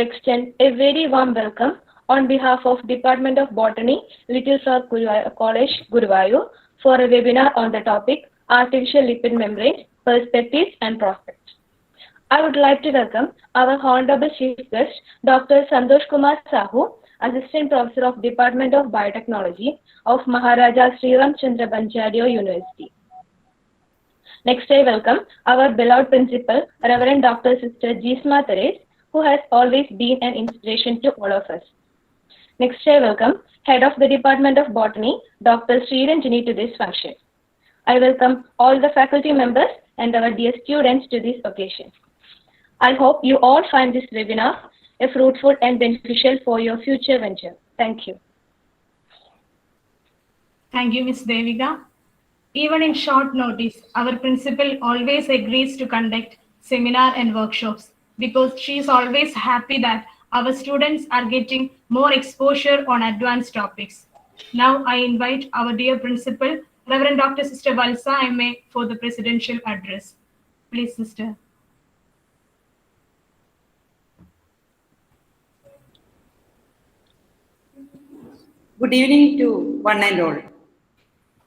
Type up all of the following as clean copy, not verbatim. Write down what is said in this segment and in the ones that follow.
extend a very warm welcome on behalf of Department of Botany, Little Flower College, Guruvayur, for a webinar on the topic Artificial Lipid Membranes, Perspectives and Prospects. I would like to welcome our Honorable Chief Guest, Dr. Santosh Kumar Sahu, Assistant Professor of Department of Biotechnology of Maharaja Sri Ram Chandra Banchario University. Next, I welcome our beloved Principal, Reverend Dr. Sister Gisma Therese, who has always been an inspiration to all of us. Next, I welcome Head of the Department of Botany, Dr. Sriranjani, to this function. I welcome all the faculty members and our dear students to this occasion. I hope you all find this webinar a fruitful and beneficial for your future venture. Thank you. Thank you, Ms. Devika. Even in short notice, our principal always agrees to conduct seminar and workshops because she is always happy that our students are getting more exposure on advanced topics. Now I invite our dear principal, Reverend Dr. Sister Valsa MA, for the presidential address. Please, sister. Good evening to one and all.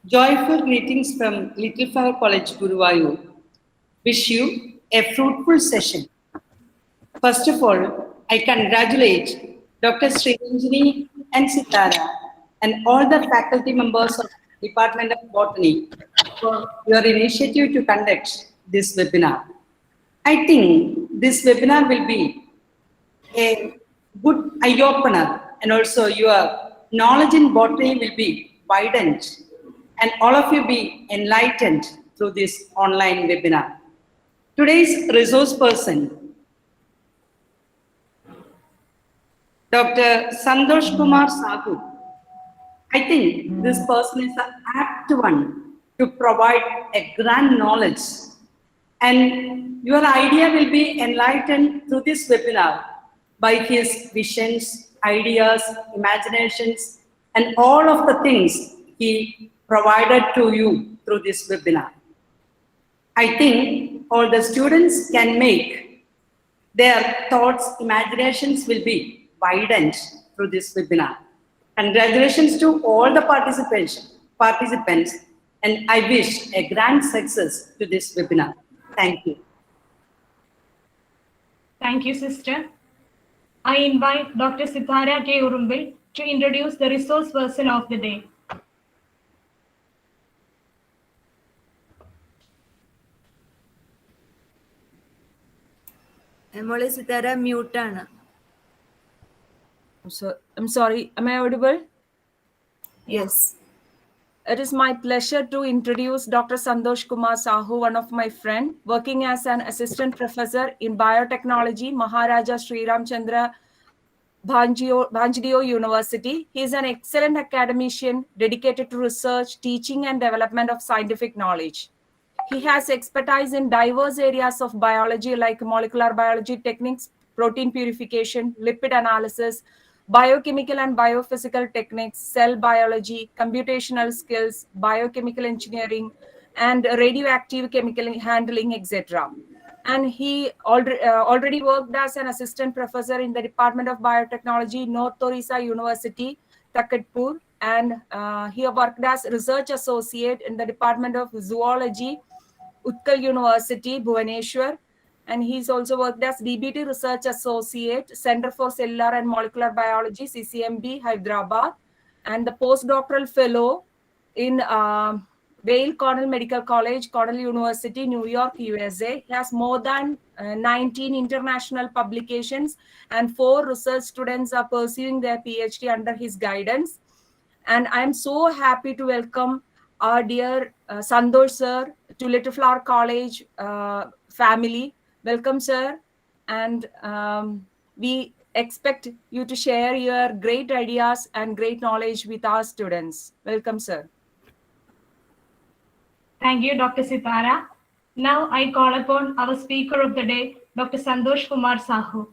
Joyful greetings from Little Flower College, Guruvayur. Wish you a fruitful session. First of all, I congratulate Dr. Sriranjani and Sitara and all the faculty members of Department of Botany for your initiative to conduct this webinar. I think this webinar will be a good eye-opener, and also your knowledge in botany will be widened, and all of you be enlightened through this online webinar. Today's resource person, Dr. Santosh Kumar Sahu. I think this person is an apt one to provide a grand knowledge, and your idea will be enlightened through this webinar by his visions, ideas, imaginations, and all of the things he provided to you through this webinar. I think all the students can make their thoughts, imaginations will be widened through this webinar. Congratulations to all the participants, and I wish a grand success to this webinar. Thank you. Thank you, sister. I invite Dr. Sithara K. Urumbil to introduce the resource person of the day. Emole Sithara mute ആണ്. So I'm sorry, am I audible? Yes. It is my pleasure to introduce Dr. Santosh Kumar Sahu, one of my friends, working as an assistant professor in biotechnology, Maharaja Sri Ram Chandra Banchario University. He is an excellent academician dedicated to research, teaching, and development of scientific knowledge. He has expertise in diverse areas of biology like molecular biology techniques, protein purification, lipid analysis, biochemical and biophysical techniques, cell biology, computational skills, biochemical engineering, and radioactive chemical handling, etc. And he already worked as an assistant professor in the Department of Biotechnology, North Orissa University, Takatpur, and he worked as research associate in the Department of Zoology, Utkal University, Bhubaneswar, and he's also worked as DBT Research Associate, Center for Cellular and Molecular Biology, CCMB, Hyderabad, and the postdoctoral fellow in Weill Cornell Medical College, Cornell University, New York, USA. He has more than 19 international publications, and 4 research students are pursuing their PhD under his guidance. And I'm so happy to welcome our dear Santosh sir to Little Flower College family. Welcome, sir. And we expect you to share your great ideas and great knowledge with our students. Welcome, sir. Thank you, Dr. Sithara. Now I call upon our speaker of the day, Dr. Santosh Kumar Sahu.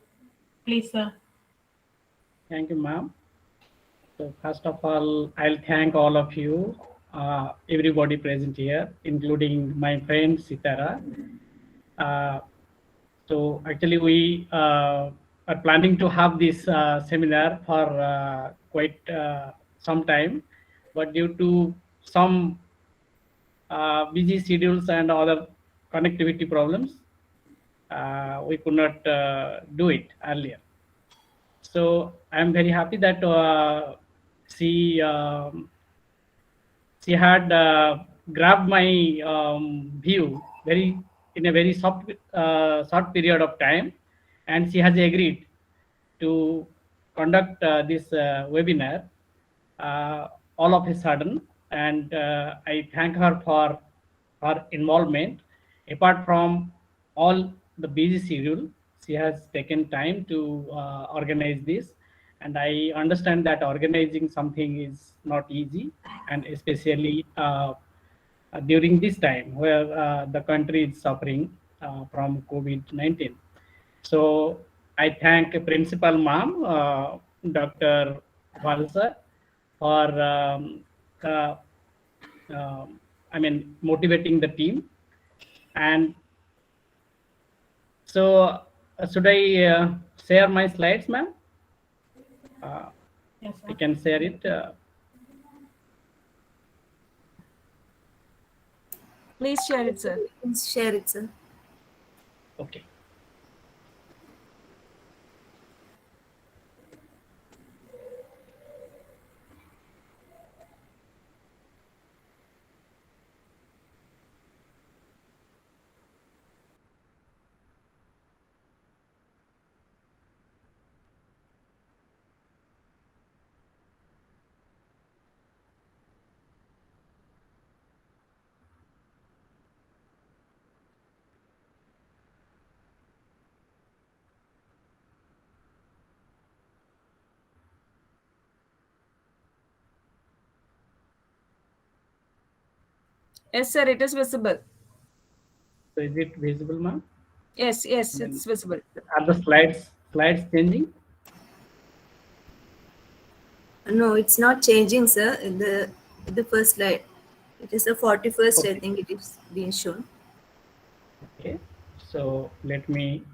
Please, sir. Thank you, ma'am. So first of all, I'll thank all of you, everybody present here, including my friend Sitara. So actually we are planning to have this seminar for quite some time, but due to some busy schedules and other connectivity problems, we could not do it earlier. So I'm very happy that she she had grabbed my view in a very short period of time, and she has agreed to conduct this webinar uh, all of a sudden, and I thank her for her involvement. Apart from all the busy schedule, she has taken time to organize this, and I understand that organizing something is not easy, and especially during this time where the country is suffering from COVID-19. So I thank Principal Ma'am, Dr. Valsa, for uh, motivating the team. And so, should I share my slides, ma'am? Yes, I sir. can share it. Please share it, sir. Please share it, sir. Okay. Yes, sir, it is visible. So is it visible, ma'am? Yes, it's visible. Are the slides changing? No, it's not changing, sir. In the first slide, it is the 41st. I Okay. think it is being shown. Okay. So let me.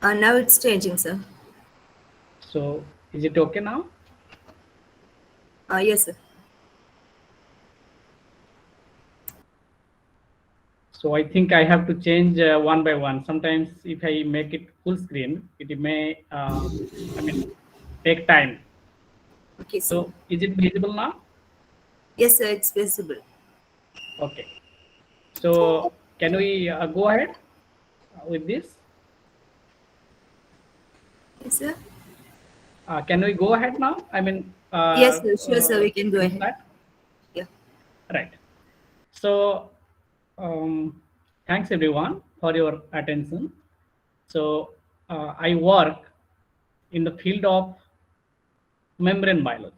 Now it's changing, sir. So is it okay now? Yes, sir. So I think I have to change one by one. Sometimes if I make it full screen, it may, take time. Okay, sir. So is it visible now? Yes, sir. It's visible. Okay. So can we go ahead with this? Yes, sir. Can we go ahead now? Yes, sir. Sure, sir. We can go with ahead. that? Yeah. Right. So thanks everyone for your attention. So I work in the field of membrane biology.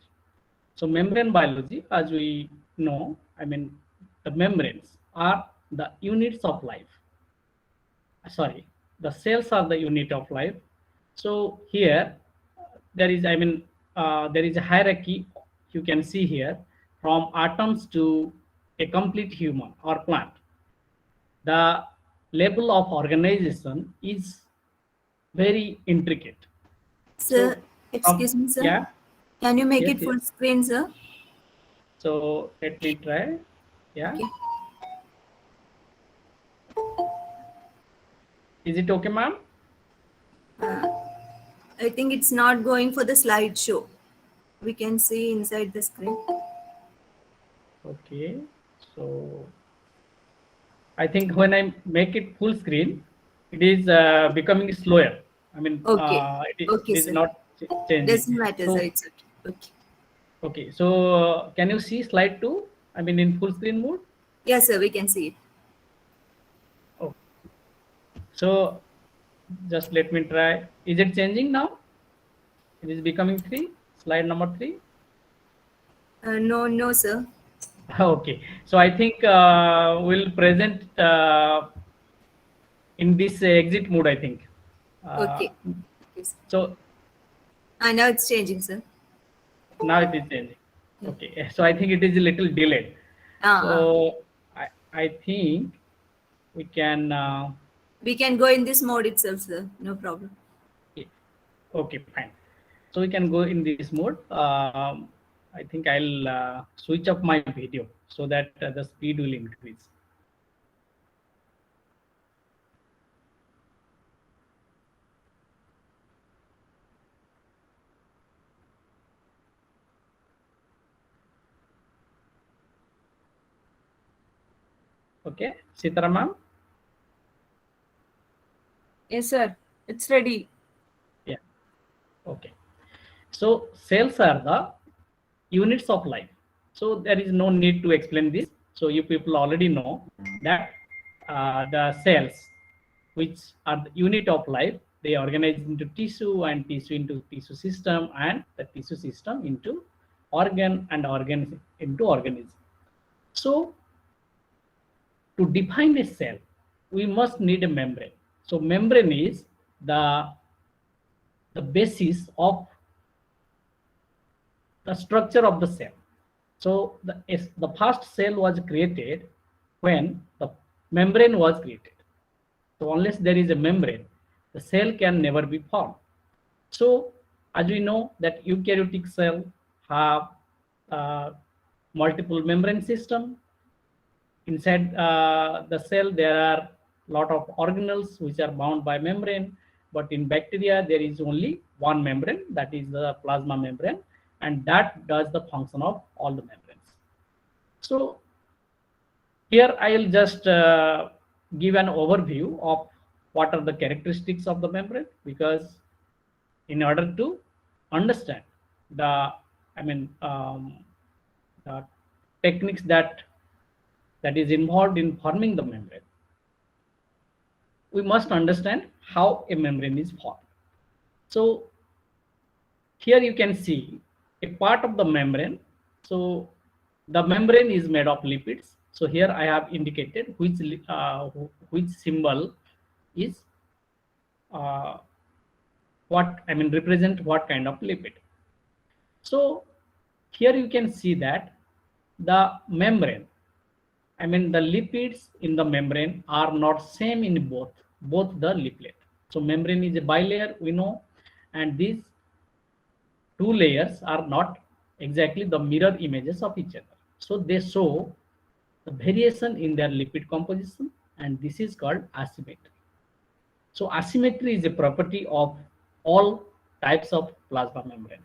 So membrane biology, as we know, the membranes are the units of life. Sorry, the cells are the unit of life. So here there is, there is a hierarchy you can see here from atoms to a complete human or plant. The level of organization is very intricate. Sir, So, excuse me, sir. yeah, Can you make yes, it full yes. screen, sir? So let me try. Yeah. Okay. Is it okay, ma'am? I think it's not going for the slideshow. We can see inside the screen. Okay. So I think when I make it full screen, it is becoming slower. Okay. It Okay, is sir. not changing. Doesn't matter, So, sir. It's okay. Okay. okay. So can you see slide 2? In full screen mode. Yes, sir. We can see it. Oh. So just let me try. Is it changing now? It is becoming 3. Slide number 3. No, sir. Okay. So I think we'll present in this exit mode, I think. Okay. Okay, sir. So Now it's changing, sir. now it is changing. Okay. So I think it is a little delayed. Ah, So I think we can We can go in this mode itself, sir. No problem. Okay, fine. So we can go in this mode. I think I'll switch off my video so that the speed will increase. Okay, Sitara ma'am. Yes, sir. It's ready. Yeah. Okay. So cells are the units of life. So there is no need to explain this. So you people already know that the cells, which are the unit of life, they organize into tissue and tissue into tissue system and the tissue system into organ and organ into organism. So to define a cell, we must need a membrane. So membrane is the basis of the structure of the cell. So the first cell was created when the membrane was created. So unless there is a membrane, the cell can never be formed. So as we know that eukaryotic cell have multiple membrane system. Inside the cell, there are a lot of organelles which are bound by membrane. But in bacteria, there is only one membrane, that is the plasma membrane, and that does the function of all the membranes. So here I will just give an overview of what are the characteristics of the membrane, because in order to understand the the techniques that is involved in forming the membrane, we must understand how a membrane is formed. So here you can see a part of the membrane. So the membrane is made of lipids. So here I have indicated which symbol is represent what kind of lipid. So here you can see that the membrane, the lipids in the membrane are not same in both the leaflet. So membrane is a bilayer, we know, and these two layers are not exactly the mirror images of each other. So they show the variation in their lipid composition, and this is called asymmetry. So asymmetry is a property of all types of plasma membrane.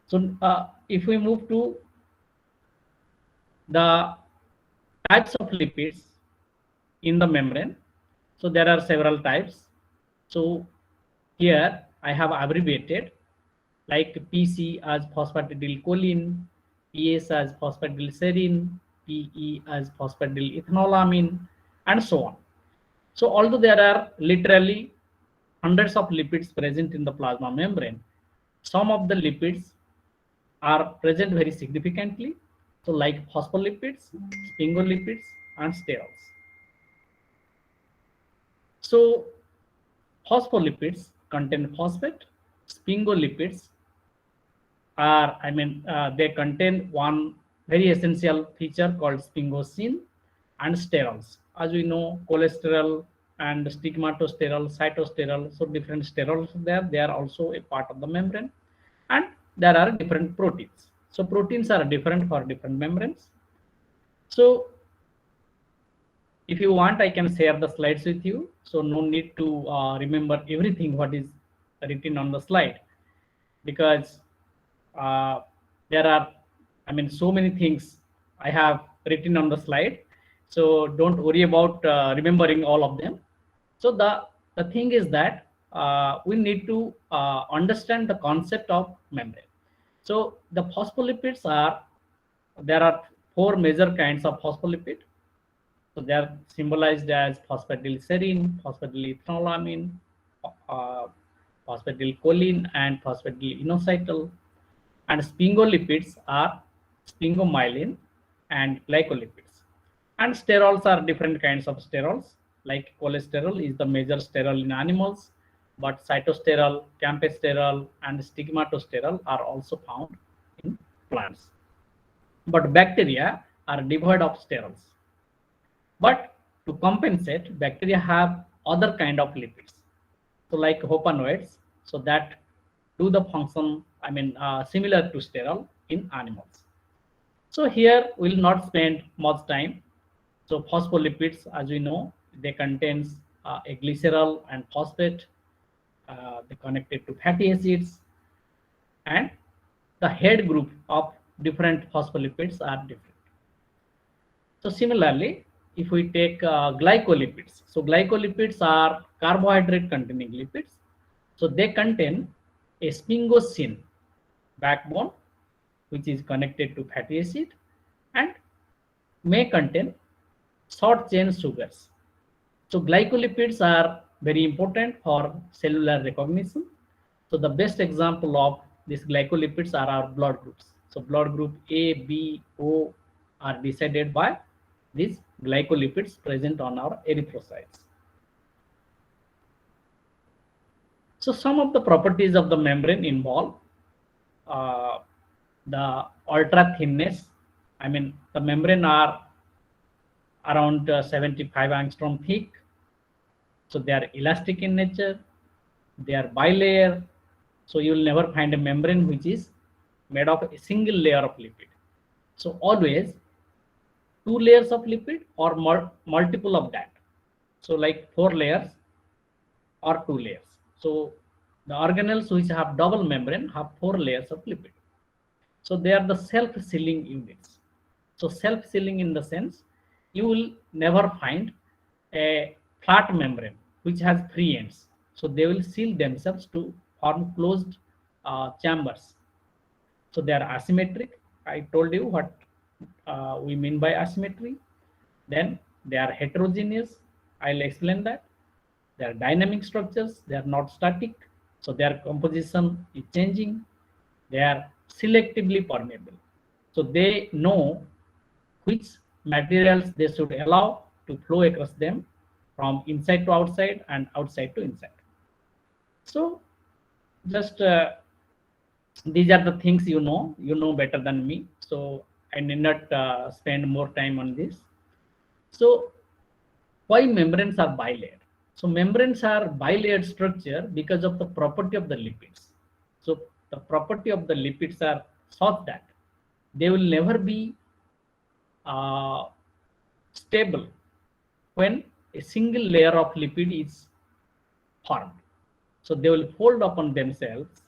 So if we move to the types of lipids in the membrane, so there are several types. So here I have abbreviated, like PC as phosphatidylcholine, PS as phosphatidylserine, PE as phosphatidylethylamine, and so on. So although there are literally hundreds of lipids present in the plasma membrane, some of the lipids are present very significantly. So like phospholipids, sphingolipids, and sterols. So phospholipids contain phosphate. Sphingolipids are, they contain one very essential feature called sphingosine, and sterols. As we know, cholesterol and stigmatosterol, cytosterol, so different sterols there. They are also a part of the membrane, and there are different proteins. So proteins are different for different membranes. So if you want, I can share the slides with you. So no need to remember everything what is written on the slide, because there are, so many things I have written on the slide. So don't worry about remembering all of them. So the thing is that we need to understand the concept of membrane. So the phospholipids there are four major kinds of phospholipid. So they are symbolized as phosphatidylserine, phosphatidylethylamine, phosphatidylcholine, and phosphatidylinositol. And sphingolipids are sphingomyelin and glycolipids. And sterols are different kinds of sterols. Like cholesterol is the major sterol in animals, but cytosterol, campesterol, and stigmatosterol are also found in plants. But bacteria are devoid of sterols. But to compensate, bacteria have other kind of lipids, so like hopanoids, so that do the function, similar to sterol in animals. So here we'll not spend much time. So phospholipids, as we know, they contains a glycerol and phosphate. They connected to fatty acids, and the head group of different phospholipids are different. So similarly, if we take glycolipids, so glycolipids are carbohydrate containing lipids. So they contain a sphingosine backbone, which is connected to fatty acid, and may contain short chain sugars. So glycolipids are very important for cellular recognition. So the best example of these glycolipids are our blood groups. So blood group A, B, O are decided by these glycolipids present on our erythrocytes. So some of the properties of the membrane involve the ultra thinness. The membrane are around 75 angstrom thick. So they are elastic in nature. They are bilayer. So you will never find a membrane which is made of a single layer of lipid. So always 2 layers of lipid or multiple of that. So like 4 layers or 2 layers. So the organelles which have double membrane have 4 layers of lipid. So they are the self-sealing units. So self-sealing in the sense, you will never find a flat membrane which has 3 ends. So they will seal themselves to form closed chambers. So they are asymmetric. I told you what we mean by asymmetry. Then they are heterogeneous. I'll explain that. They are dynamic structures. They are not static. So their composition is changing. They are selectively permeable. So they know which materials they should allow to flow across them from inside to outside and outside to inside. So just these are the things you know better than me. So I need not spend more time on this. So why membranes are bilayered? So membranes are bilayered structure because of the property of the lipids. So the property of the lipids are such that they will never be stable when a single layer of lipid is formed. So they will fold upon themselves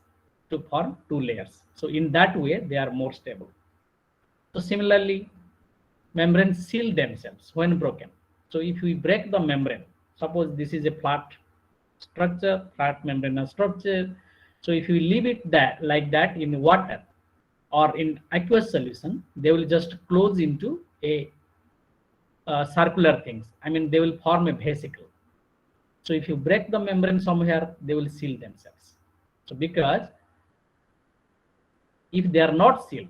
to form 2 layers. So in that way, they are more stable. So similarly, membranes seal themselves when broken. So if we break the membrane, suppose this is a flat structure, flat membranous structure. So if you leave it like that in water or in aqueous solution, they will just close into a circular things. They will form a vesicle. So if you break the membrane somewhere, they will seal themselves. So because if they are not sealed,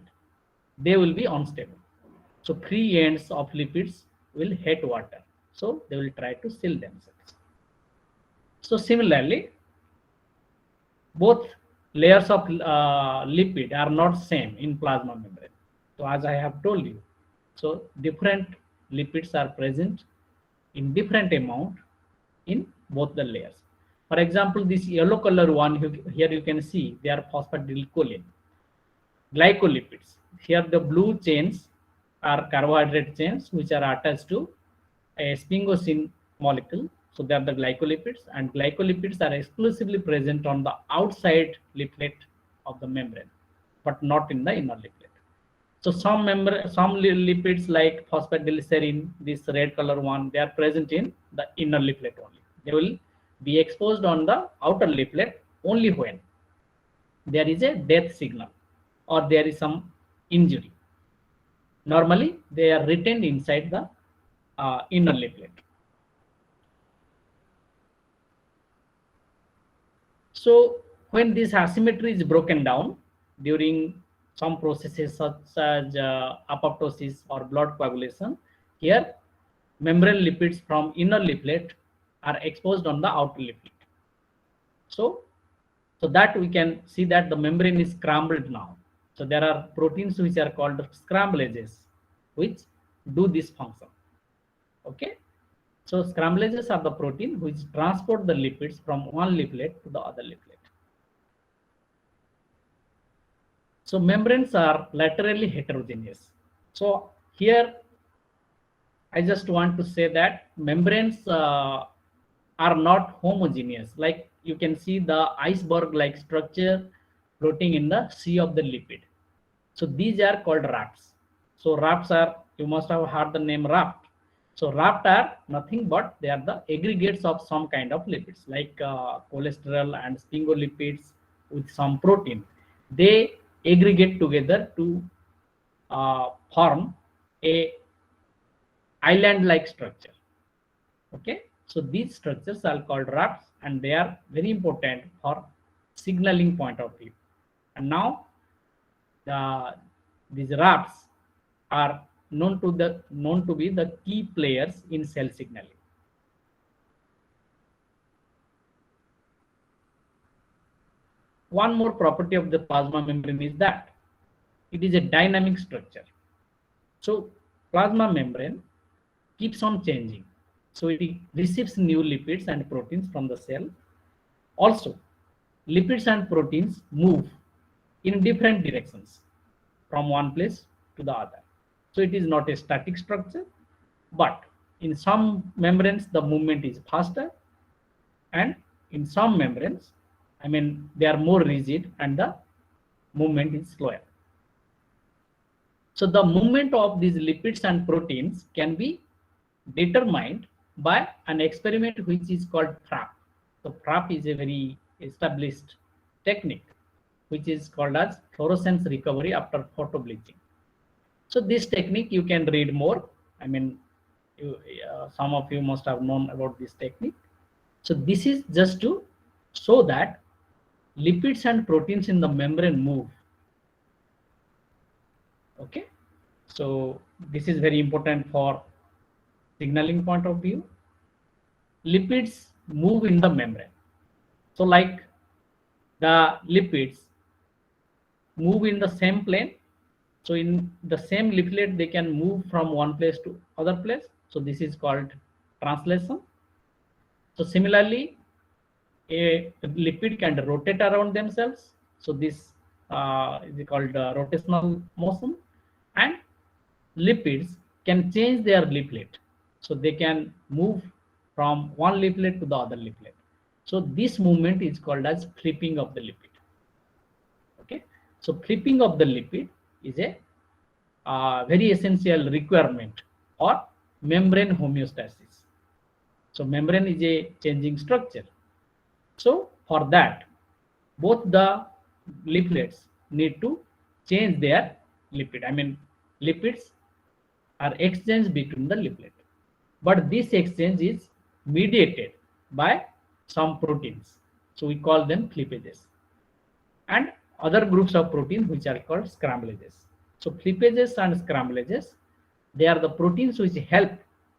they will be unstable. So 3 ends of lipids will hit water. So they will try to seal themselves. So similarly, both layers of lipid are not same in plasma membrane. So as I have told you, so different lipids are present in different amount in both the layers. For example, this yellow color one here you can see they are phosphatidylcholine, glycolipids. Here the blue chains are carbohydrate chains which are attached to a sphingosine molecule. So they are the glycolipids, and glycolipids are exclusively present on the outside leaflet of the membrane, but not in the inner leaflet. So some lipids like phosphatidylserine, this red color one, they are present in the inner leaflet only. They will be exposed on the outer leaflet only when there is a death signal or there is some injury. Normally, they are retained inside the inner leaflet. So when this asymmetry is broken down during some processes such as apoptosis or blood coagulation, here membrane lipids from inner leaflet are exposed on the outer leaflet. So that we can see that the membrane is scrambled now. So there are proteins which are called scramblages which do this function. Okay. So scramblages are the protein which transport the lipids from one leaflet to the other leaflet. So membranes are laterally heterogeneous. So here I just want to say that membranes are not homogeneous. Like you can see the iceberg-like structure floating in the sea of the lipid. So these are called rafts. So rafts are, you must have heard the name raft. So raft are nothing but they are the aggregates of some kind of lipids like cholesterol and sphingolipids with some protein. They aggregate together to form a island-like structure. Okay, so these structures are called rafts and they are very important for signaling point of view. And now these rafts are known to be the key players in cell signaling. One more property of the plasma membrane is that it is a dynamic structure. So plasma membrane keeps on changing. So it receives new lipids and proteins from the cell. Also, lipids and proteins move in different directions from one place to the other. So it is not a static structure, but in some membranes, the movement is faster, and in some membranes, I mean, they are more rigid and the movement is slower. So the movement of these lipids and proteins can be determined by an experiment which is called FRAP. So FRAP is a very established technique which is called as fluorescence recovery after photobleaching. So this technique you can read more. I mean, some of you must have known about this technique. So this is just to show that lipids and proteins in the membrane move. Okay, so this is very important for signaling point of view. Lipids move in the membrane. So like the lipids move in the same plane. So in the same leaflet, they can move from one place to other place. So this is called translation. So similarly, a lipid can rotate around themselves. So this is called rotational motion. And lipids can change their leaflet. So they can move from one leaflet to the other leaflet. So this movement is called as flipping of the lipid. Okay, so flipping of the lipid is a very essential requirement for membrane homeostasis. So membrane is a changing structure. So for that, both the leaflets need to change their lipid. I mean, lipids are exchanged between the leaflet, but this exchange is mediated by some proteins. So we call them flippages, and other groups of proteins which are called scramblages. So flippages and scramblages, they are the proteins which help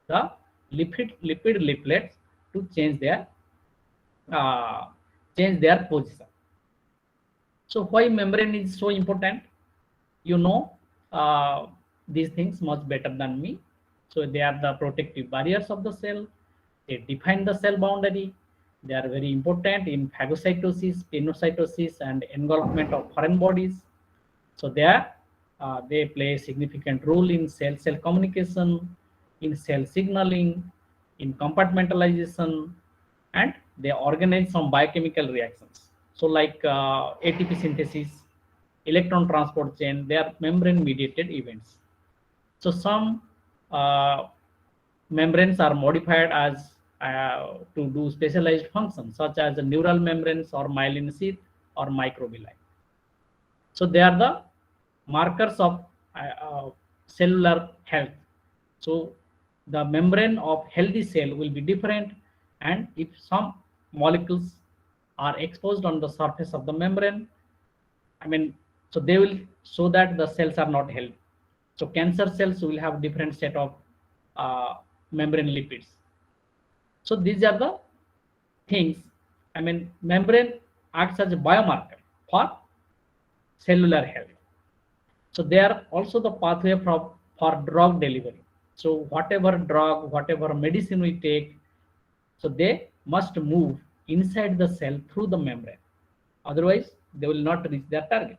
the lipid leaflets to change their position. So why membrane is so important? You know these things much better than me. So they are the protective barriers of the cell. They define the cell boundary. They are very important in phagocytosis, pinocytosis, and engulfment of foreign bodies. So they play a significant role in cell-cell communication, in cell signaling, in compartmentalization, and they organize some biochemical reactions. So like ATP synthesis, electron transport chain, they are membrane-mediated events. So some membranes are modified as to do specialized functions, such as the neural membranes or myelin sheath or microvilli. So they are the markers of cellular health. So the membrane of healthy cell will be different, and if some molecules are exposed on the surface of the membrane, I mean, so they will show that the cells are not healthy. So cancer cells will have different set of membrane lipids. So these are the things. I mean, membrane acts as a biomarker for cellular health. So they are also the pathway for drug delivery. So whatever drug, whatever medicine we take, so they must move inside the cell through the membrane. Otherwise, they will not reach their target.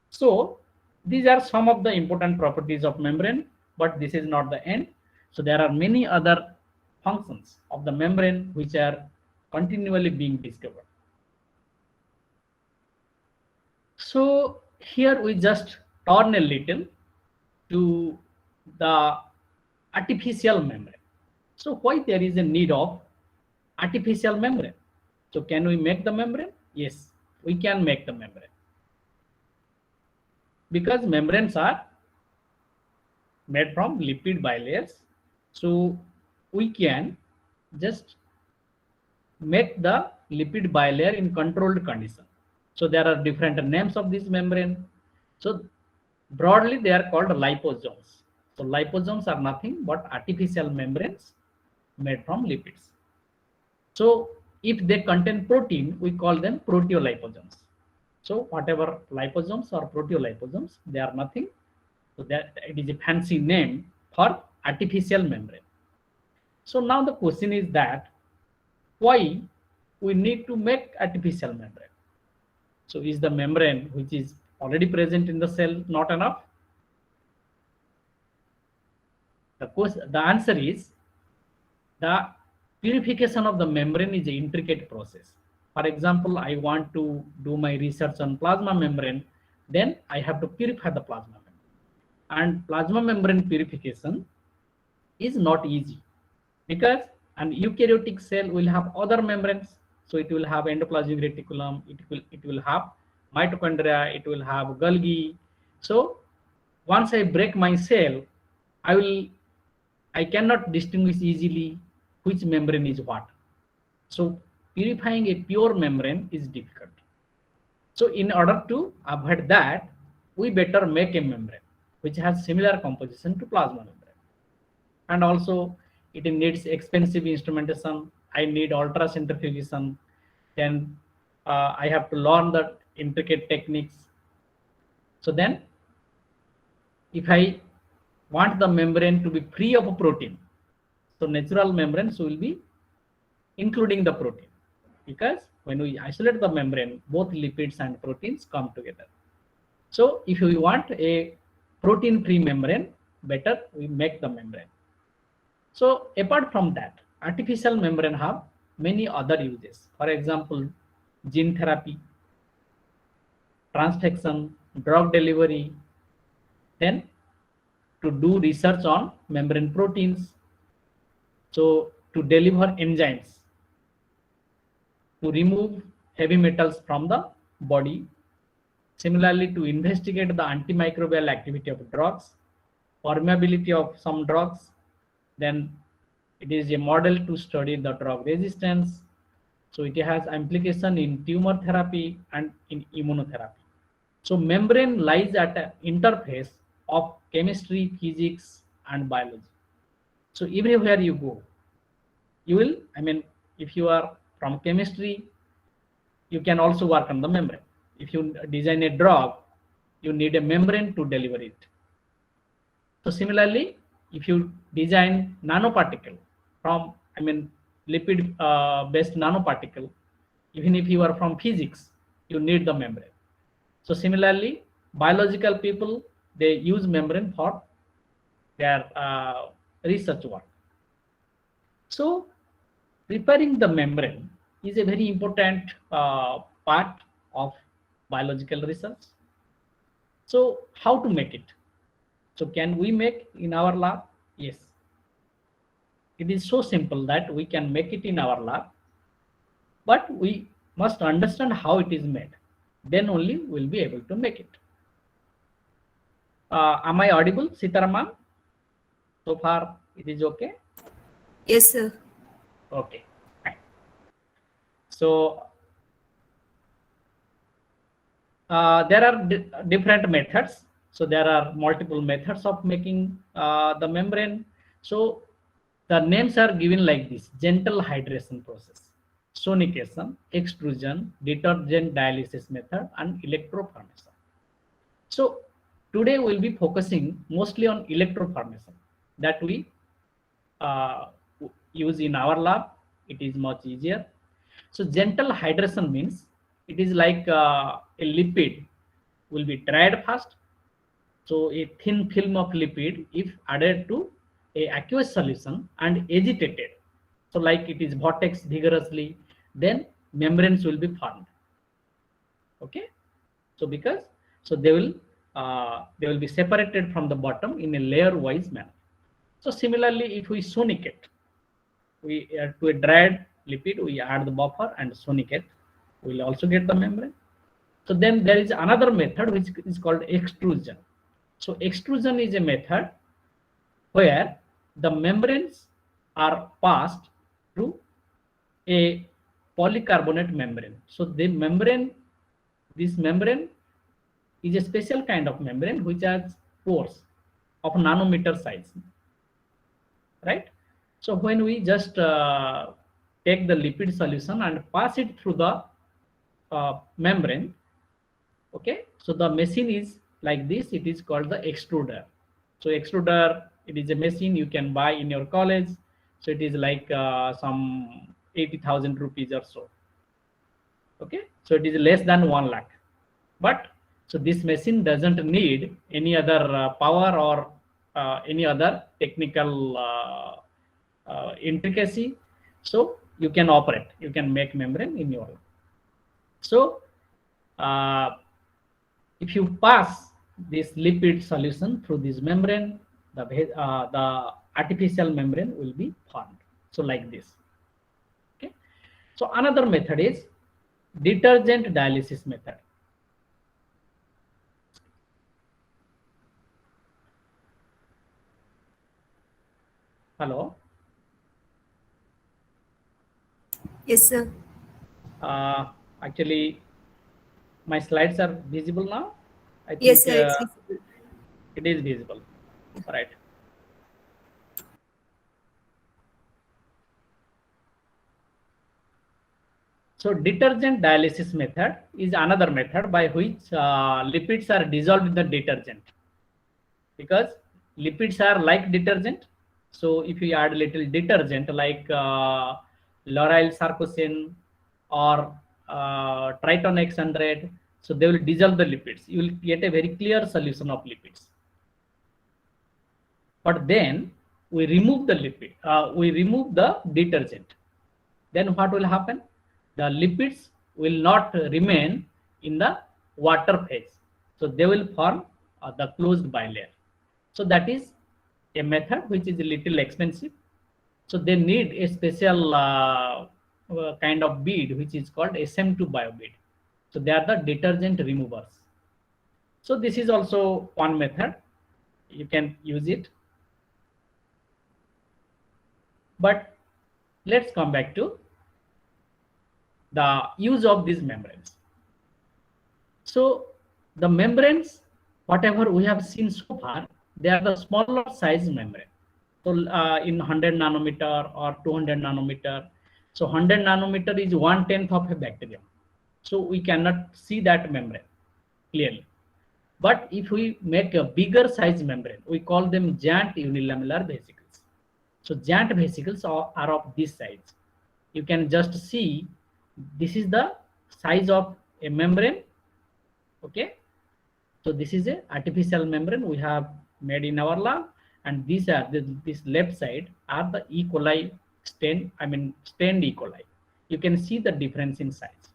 So these are some of the important properties of membrane, but this is not the end. So there are many other functions of the membrane which are continually being discovered. So here we just turn a little to the artificial membrane. So why there is a need of artificial membrane? So can we make the membrane? Yes, we can make the membrane. Because membranes are made from lipid bilayers, so we can just make the lipid bilayer in controlled condition. So there are different names of this membrane. So broadly they are called liposomes. So liposomes are nothing but artificial membranes made from lipids. So if they contain protein, we call them proteoliposomes. So whatever liposomes or proteoliposomes, they are nothing. So that it is a fancy name for artificial membrane. So now the question is that why we need to make artificial membrane? So is the membrane which is already present in the cell not enough? The answer is the purification of the membrane is an intricate process. For example, I want to do my research on plasma membrane, then I have to purify the plasma membrane. And plasma membrane purification is not easy because an eukaryotic cell will have other membranes. So it will have endoplasmic reticulum, it will have mitochondria, it will have Golgi. So once I break my cell, I cannot distinguish easily which membrane is what. So purifying a pure membrane is difficult. So in order to avoid that, we better make a membrane which has similar composition to plasma membrane. And also it needs expensive instrumentation. I need ultracentrifugation. Then I have to learn the intricate techniques. So then if I want the membrane to be free of protein, so natural membranes will be including the protein, because when we isolate the membrane, both lipids and proteins come together. So if we want a protein-free membrane, better we make the membrane. So apart from that, artificial membrane have many other uses. For example, gene therapy, transfection, drug delivery, then to do research on membrane proteins, so to deliver enzymes, to remove heavy metals from the body, similarly to investigate the antimicrobial activity of drugs, permeability of some drugs, then it is a model to study the drug resistance. So it has implication in tumor therapy and in immunotherapy. So membrane lies at an interface of chemistry, physics, and biology. So everywhere you go, you will, if you are from chemistry, you can also work on the membrane. If you design a drug, you need a membrane to deliver it. So similarly, if you design nanoparticle from, lipid based nanoparticle, even if you are from physics, you need the membrane. So similarly, biological people, they use membrane for their research work. So preparing the membrane is a very important part of biological research. So how to make it? So can we make in our lab? Yes. It is so simple that we can make it in our lab, but we must understand how it is made. Then only we'll be able to make it. Am I audible, Sitaram? So far it is okay? Yes, sir. Okay. So there are different methods. So there are multiple methods of making the membrane. So the names are given like this: gentle hydration process, sonication, extrusion, detergent dialysis method, and electroformation. So today we'll be focusing mostly on electroformation, that we use in our lab. It is much easier. So gentle hydration means it is like a lipid will be dried first. So a thin film of lipid, if added to a aqueous solution and agitated, so like it is vortex vigorously, then membranes will be formed. Okay, so because so they will be separated from the bottom in a layer wise manner. So similarly, if we sonicate, we to a dried lipid we add the buffer and sonicate, we will also get the membrane. So then there is another method which is called extrusion. So extrusion is a method where the membranes are passed through a polycarbonate membrane. So the membrane, this membrane is a special kind of membrane which has pores of nanometer size, right? So when we just take the lipid solution and pass it through the membrane, okay, so the machine is like this, it is called the extruder. So extruder, it is a machine you can buy in your college. So it is like some 80,000 rupees or so. Okay, so it is less than 1 lakh. But so this machine doesn't need any other power or any other technical intricacy. So you can operate, you can make membrane in your lab. So if you pass this lipid solution through this membrane, the artificial membrane will be formed. So like this. Okay. So another method is detergent dialysis method. Hello. Yes, sir. Actually, my slides are visible now. I think, Yes, sir. It's visible. it is visible, right? So detergent dialysis method is another method by which lipids are dissolved in the detergent, because lipids are like detergent. So if you add little detergent like L'Oreal Sarcosin or Triton X100, so they will dissolve the lipids. You will get a very clear solution of lipids. But then we remove the lipid, we remove the detergent. Then what will happen? The lipids will not remain in the water phase. So they will form the closed bilayer. So that is a method which is a little expensive. So they need a special kind of bead which is called SM2 bio bead. So they are the detergent removers. So this is also one method. You can use it. But let's come back to the use of these membranes. So the membranes, whatever we have seen so far, they are the smaller size membrane. So in 100 nanometer or 200 nanometer. So 100 nanometer is 1/10 of a bacterium. So we cannot see that membrane clearly. But if we make a bigger size membrane, we call them giant unilamellar vesicles. So giant vesicles are of this size. You can just see this is the size of a membrane. Okay. So this is a artificial membrane we have made in our lab, and these are this left side are the E. coli stained E. coli. You can see the difference in size.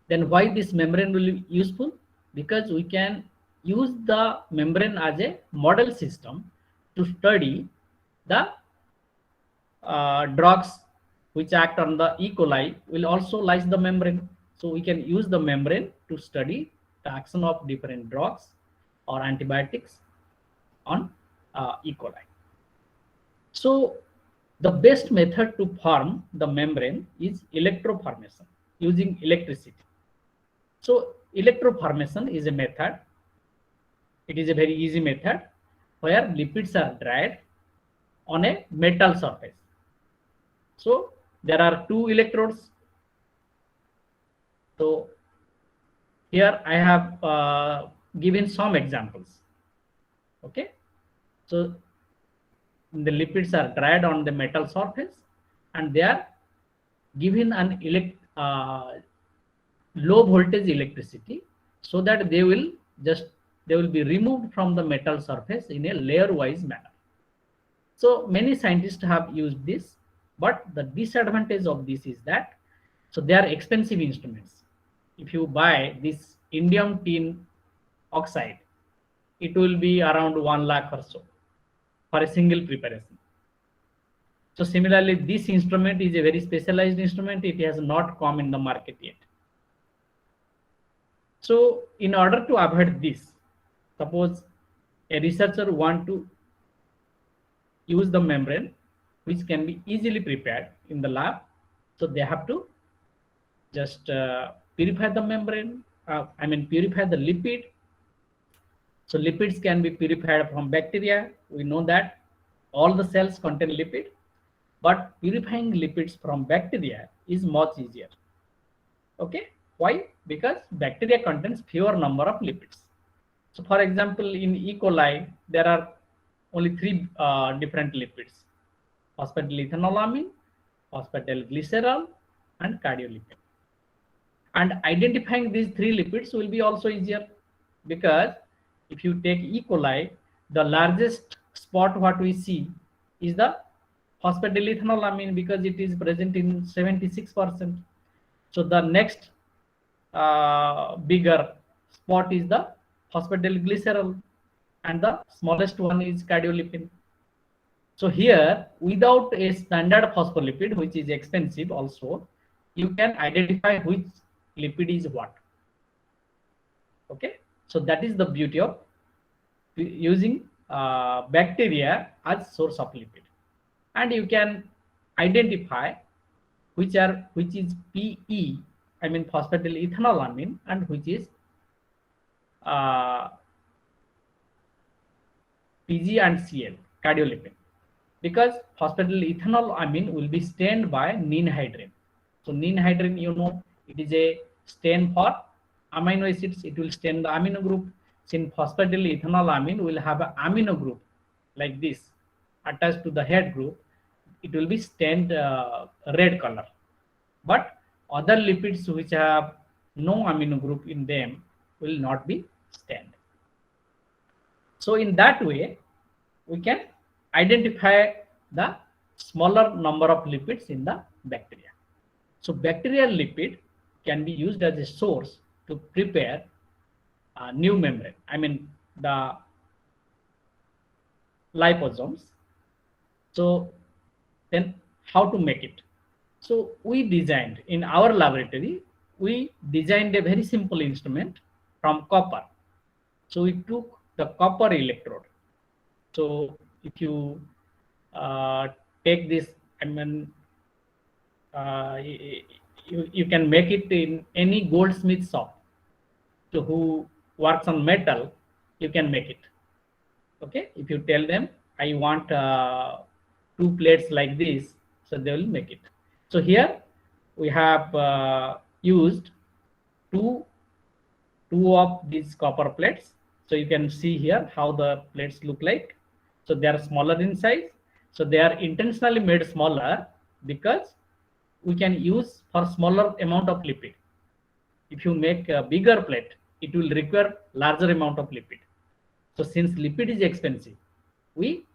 Then why this membrane will be useful? Because we can use the membrane as a model system to study the drugs which act on the E. coli will also lyse the membrane. So we can use the membrane to study the action of different drugs or antibiotics on E. coli. So the best method to form the membrane is electroformation using electricity. So electroformation is a method. It is a very easy method where lipids are dried on a metal surface. So there are two electrodes. So here I have given some examples. Okay. So the lipids are dried on the metal surface, and they are given an low voltage electricity, so that they will be removed from the metal surface in a layer wise manner. So many scientists have used this, but the disadvantage of this is that, so they are expensive instruments. If you buy this indium tin oxide, it will be around 1 lakh or so for a single preparation. So similarly, this instrument is a very specialized instrument. It has not come in the market yet. So in order to avoid this, suppose a researcher want to use the membrane, which can be easily prepared in the lab. So they have to just purify the membrane, purify the lipid. So lipids can be purified from bacteria. We know that all the cells contain lipid, but purifying lipids from bacteria is much easier. Okay, why? Because bacteria contains fewer number of lipids. So for example, in E. coli, there are only 3 different lipids: phosphatidylethanolamine, phosphatidylglycerol, and cardiolipin. And identifying these 3 lipids will be also easier, because if you take E. coli, the largest spot what we see is the phosphatidylethanolamine, because it is present in 76%. So the next bigger spot is the phosphatidylglycerol, and the smallest one is cardiolipin. So here, without a standard phospholipid, which is expensive also, you can identify which lipid is what. Okay, so that is the beauty of using bacteria as source of lipid, and you can identify which is PE, phosphatidylethanolamine, and which is PG and Cl, cardiolipin, because phosphatidylethanolamine will be stained by ninhydrin. So ninhydrin, you know, it is a stain for amino acids. It will stain the amino group. Since phosphatidylethanolamine will have an amino group like this attached to the head group, it will be stained red color. But other lipids which have no amino group in them will not be stained. So in that way, we can identify the smaller number of lipids in the bacteria. So bacterial lipid can be used as a source to prepare a new membrane, the liposomes. So then how to make it? So we designed in our laboratory, we designed a very simple instrument from copper. So we took the copper electrode. So if you take this, you can make it in any goldsmith shop. So who works on metal, you can make it. Okay, if you tell them I want 2 plates like this, so they will make it. So here we have used two of these copper plates. So you can see here how the plates look like. So they are smaller in size. So they are intentionally made smaller because we can use for smaller amount of lipid. If you make a bigger plate, it will require larger amount of lipid. So since lipid is expensive, we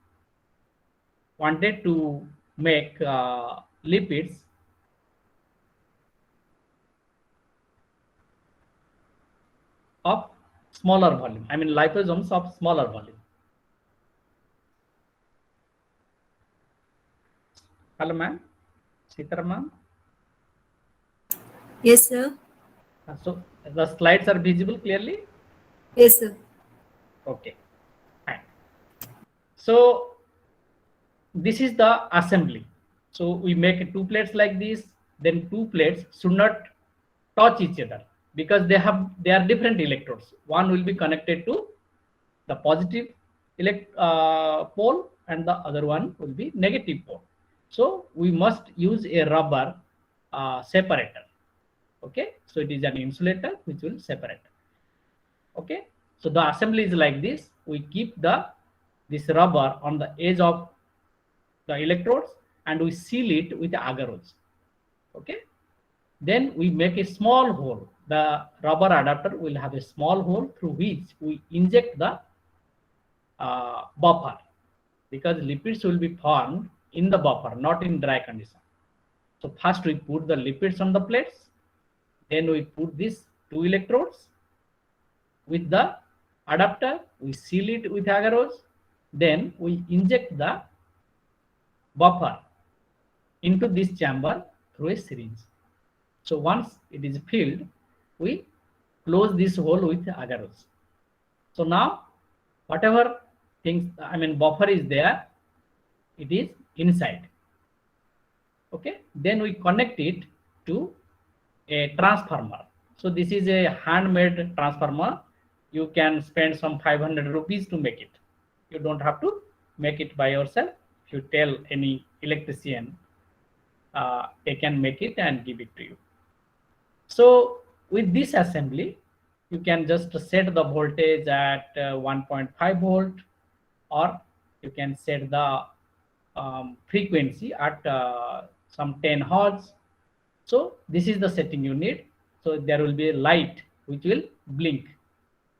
wanted to make lipids of smaller volume, liposomes of smaller volume. Hello, ma'am. Sitaram, ma'am. Yes, sir. So the slides are visible clearly? Yes, sir. Okay. Fine. So this is the assembly. So we make 2 plates like this. Then 2 plates should not touch each other because they are different electrodes. One will be connected to the positive pole and the other one will be negative pole. So we must use a rubber separator. Okay, so it is an insulator which will separate. Okay, so the assembly is like this. We keep this rubber on the edge of the electrodes and we seal it with agarose. Okay. Then we make a small hole. The rubber adapter will have a small hole through which we inject the buffer, because lipids will be formed in the buffer, not in dry condition. So first we put the lipids on the plates, then we put these 2 electrodes with the adapter, we seal it with agarose, then we inject the buffer into this chamber through a syringe. So once it is filled, we close this hole with agarose. So now whatever things, buffer is there, it is inside. Okay, then we connect it to a transformer. So this is a handmade transformer. You can spend some 500 rupees to make it. You don't have to make it by yourself. If you tell any electrician, they can make it and give it to you. So with this assembly, you can just set the voltage at 1.5 volt, or you can set the frequency at some 10 hertz. So this is the setting you need. So there will be a light which will blink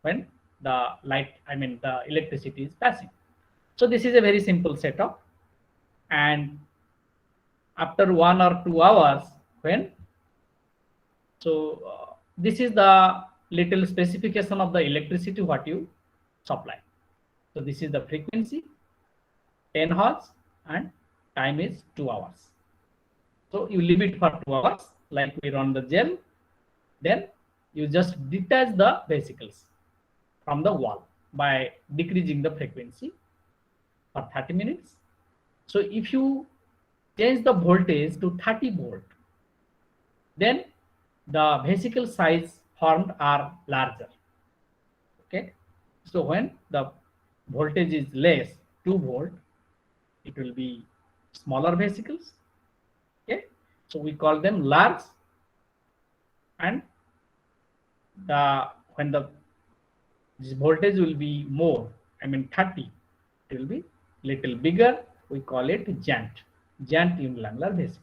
when the the electricity is passing. So this is a very simple setup. And after 1 or 2 hours, this is the little specification of the electricity what you supply. So this is the frequency, 10 hertz, and time is 2 hours. So you leave it for 2 hours, like we run the gel. Then you just detach the vesicles from the wall by decreasing the frequency for 30 minutes. So if you change the voltage to 30 volt, then the vesicle size formed are larger. Okay. So when the voltage is less, 2 volt, it will be smaller vesicles. Okay. So we call them large. And when this voltage will be more, 30, it will be little bigger. We call it giant unilamellar vesicle.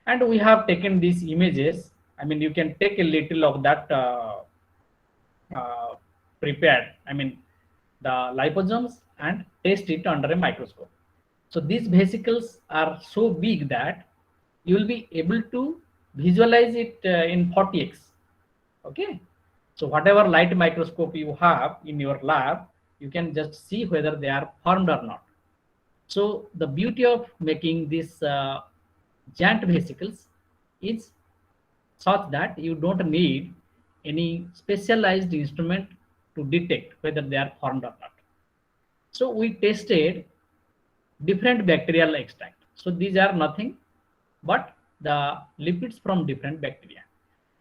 And we have taken these images. You can take a little of that prepared, the liposomes, and test it under a microscope. So these vesicles are so big that you will be able to visualize it in 40x. Okay. So whatever light microscope you have in your lab, you can just see whether they are formed or not. So the beauty of making these giant vesicles is such that you don't need any specialized instrument to detect whether they are formed or not. So we tested different bacterial extract. So these are nothing but the lipids from different bacteria.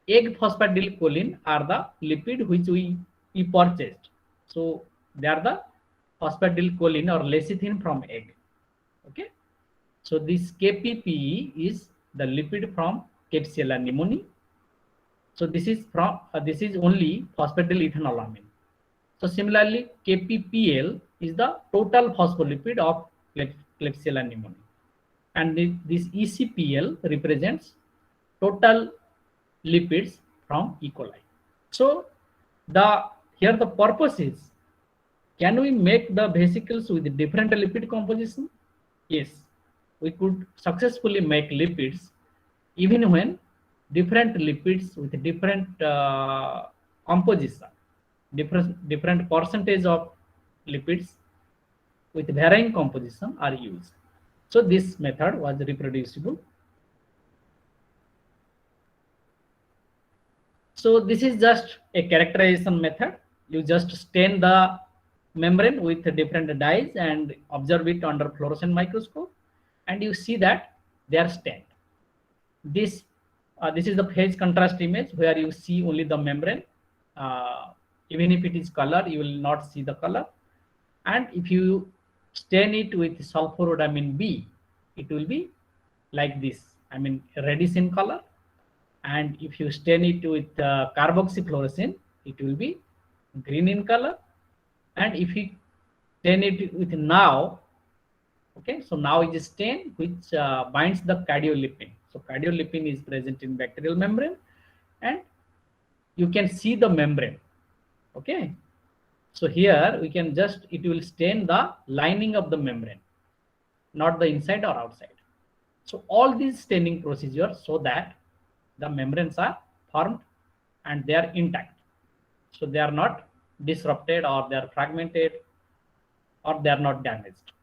Egg phosphatidylcholine are the lipid which we purchased. So they are the phosphatidylcholine or lecithin from egg. Okay. So this KPPE is the lipid from Klebsiella pneumoniae. So this is from this is only phosphatidylethanolamin. So similarly, KPPL is the total phospholipid of Klebsiella pneumoniae, and this ECPL represents total lipids from E. coli. So here the purpose is, can we make the vesicles with different lipid composition? Yes, we could successfully make lipids even when different lipids with different composition, different percentage of lipids with varying composition are used. So this method was reproducible. So this is just a characterization method. You just stain the membrane with different dyes and observe it under fluorescent microscope, and you see that they are stained. This is the phase contrast image where you see only the membrane. Even if it is color, you will not see the color. And if you stain it with sulforhodamine B, it will be like this, reddish in color. And if you stain it with carboxyfluorescein, it will be green in color. And if you stain it with now, Okay, so now it is stain which binds the cardiolipin. So cardiolipin is present in bacterial membrane, and you can see the membrane. Okay, so here we can just, it will stain the lining of the membrane, not the inside or outside. So all these staining procedures so that the membranes are formed and they are intact. So they are not disrupted or they are fragmented or they are not damaged.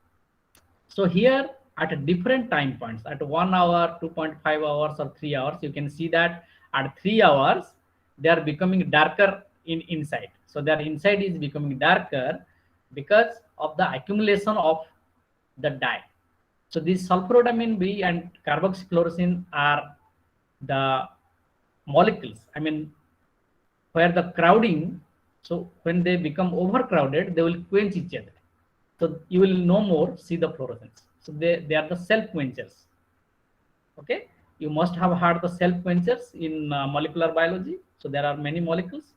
So here at different time points, at 1 hour, 2.5 hours or 3 hours, you can see that at 3 hours, they are becoming darker inside. So their inside is becoming darker because of the accumulation of the dye. So these sulforamine B and carboxyfluoroethane are the molecules, I mean, where the crowding, so when they become overcrowded, they will quench each other. So you will no more see the fluorescence. So they are the self quenchers. Okay, you must have heard the self quenchers in molecular biology. So there are many molecules.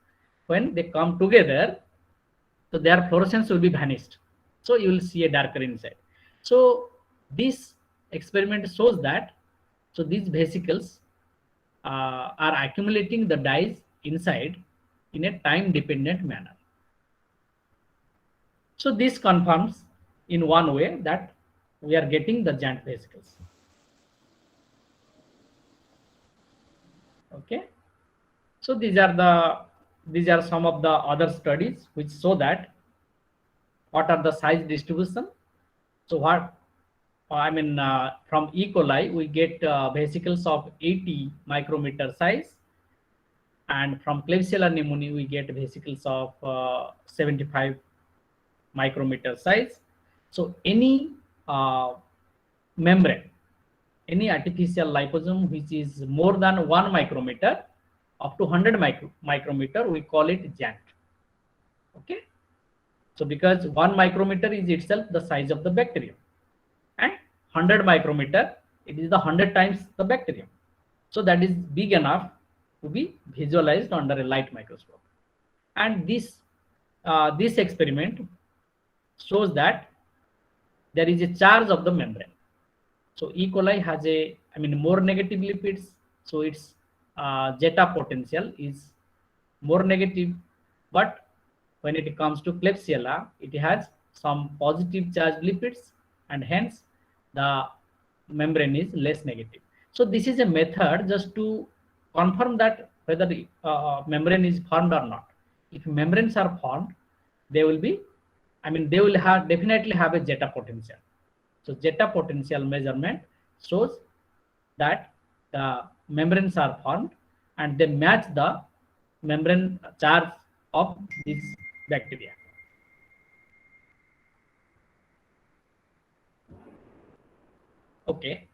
When they come together, so their fluorescence will be vanished. So you will see a darker inside. So this experiment shows that, so these vesicles are accumulating the dyes inside in a time dependent manner. So this confirms in one way that we are getting the giant vesicles. Okay, so these are some of the other studies which show that what are the size distribution. So what I mean, from E. coli we get vesicles of 80 micrometer size, and from Klebsiella pneumoniae we get vesicles of 75 micrometer size. So any membrane, any artificial liposome which is more than 1 micrometer up to 100 micrometer, we call it giant. Okay, so because 1 micrometer is itself the size of the bacterium, and 100 micrometer, it is the 100 times the bacterium. So that is big enough to be visualized under a light microscope. And this experiment shows that there is a charge of the membrane. So E. coli has more negative lipids. So its zeta potential is more negative. But when it comes to Klebsiella, it has some positive charged lipids, and hence the membrane is less negative. So this is a method just to confirm that whether the membrane is formed or not. If membranes are formed, they will be, they will definitely have a zeta potential. So zeta potential measurement shows that the membranes are formed and they match the membrane charge of this bacteria. Okay,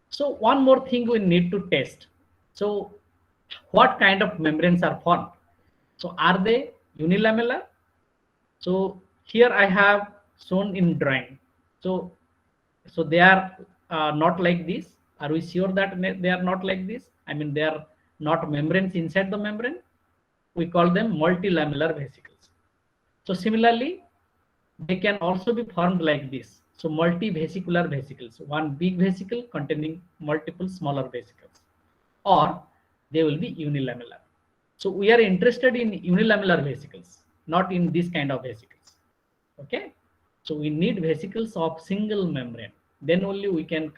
so one more thing we need to test. So what kind of membranes are formed? So are they unilamellar? So here I have shown in drawing. So they are not like this. Are we sure that they are not like this? They are not membranes inside the membrane. We call them multilamellar vesicles. So similarly, they can also be formed like this. So multivesicular vesicles, one big vesicle containing multiple smaller vesicles, or they will be unilamellar. So we are interested in unilamellar vesicles, not in this kind of vesicles. Okay, so we need vesicles of single membrane. Then only we can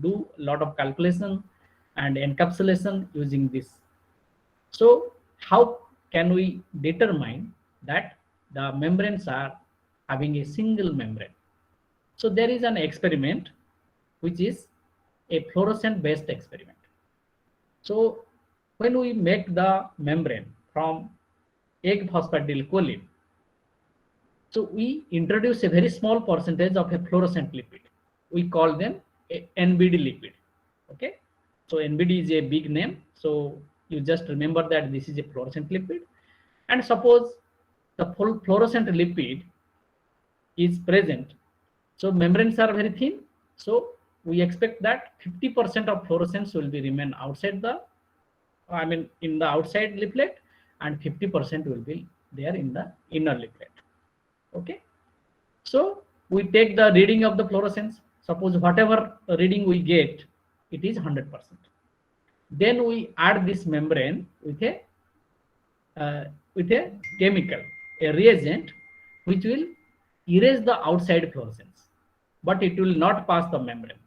do a lot of calculation and encapsulation using this. So how can we determine that the membranes are having a single membrane? So there is an experiment which is a fluorescent based experiment. So when we make the membrane from egg phosphatidylcholine, so we introduce a very small percentage of a fluorescent lipid. We call them a NBD lipid. Okay, so NBD is a big name. So you just remember that this is a fluorescent lipid. And suppose the fluorescent lipid is present. So membranes are very thin. So we expect that 50% of fluorescence will be remain outside the, in the outside leaflet, and 50% will be there in the inner leaflet. Okay. So we take the reading of the fluorescence. Suppose whatever reading we get, it is 100%. Then we add this membrane with a chemical, a reagent, which will erase the outside fluorescence, but it will not pass the membrane.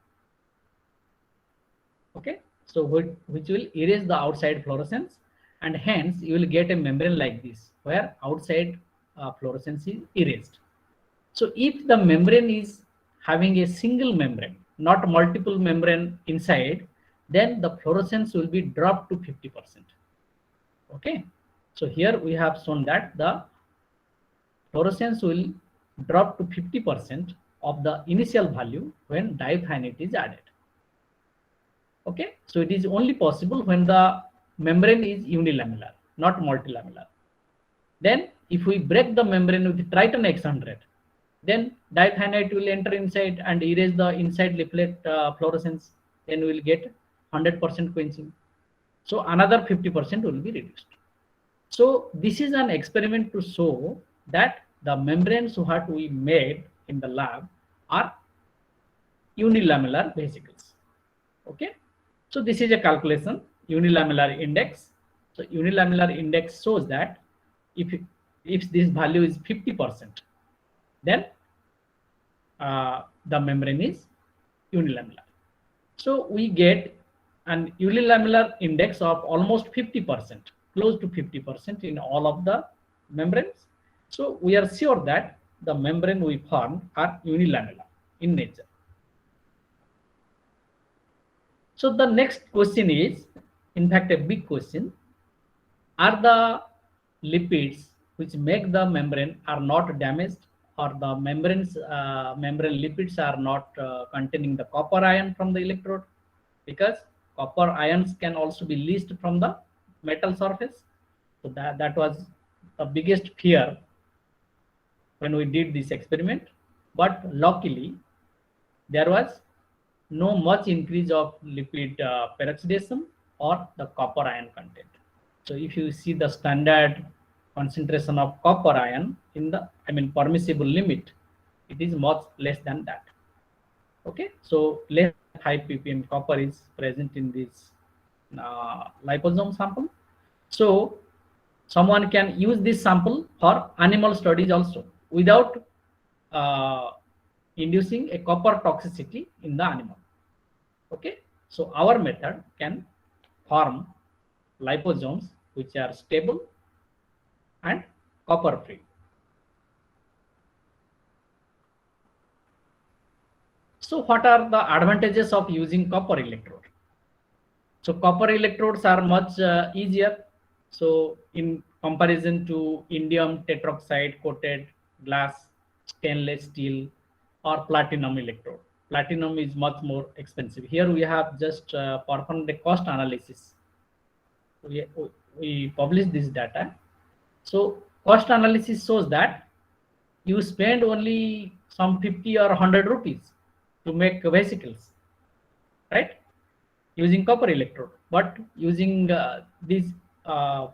Okay, so which will erase the outside fluorescence, and hence you will get a membrane like this, where outside fluorescence is erased. So if the membrane is having a single membrane, not multiple membrane inside, then the fluorescence will be dropped to 50%. Okay, so here we have shown that the fluorescence will drop to 50% of the initial value when diethylamide is added. Okay, so it is only possible when the membrane is unilamellar, not multilamellar. Then if we break the membrane with Triton X100, then diethionate will enter inside and erase the inside leaflet fluorescence. Then we will get 100% quenching. So another 50% will be reduced. So this is an experiment to show that the membranes what we made in the lab are unilamellar vesicles. Okay, so this is a calculation, unilamellar index. So unilamellar index shows that if this value is 50%, then the membrane is unilamellar. So we get an unilamellar index of almost 50%, close to 50% in all of the membranes. So we are sure that the membrane we formed are unilamellar in nature. So the next question is, in fact, a big question. Are the lipids which make the membrane are not damaged, or the membrane lipids are not containing the copper ion from the electrode? Because copper ions can also be leached from the metal surface. So that was the biggest fear when we did this experiment. But luckily, there was no much increase of lipid peroxidation or the copper ion content. So if you see the standard concentration of copper ion in the permissible limit, it is much less than that. Okay, so less than 5 ppm copper is present in this liposome sample. So someone can use this sample for animal studies also without inducing a copper toxicity in the animal. Okay, so our method can form liposomes which are stable and copper free. So what are the advantages of using copper electrode? So copper electrodes are much easier. So in comparison to indium tetroxide coated glass, stainless steel, or platinum electrode, platinum is much more expensive. Here we have just performed a cost analysis. We published this data. So cost analysis shows that you spend only some 50 or 100 rupees to make vesicles, right, using copper electrode. But using these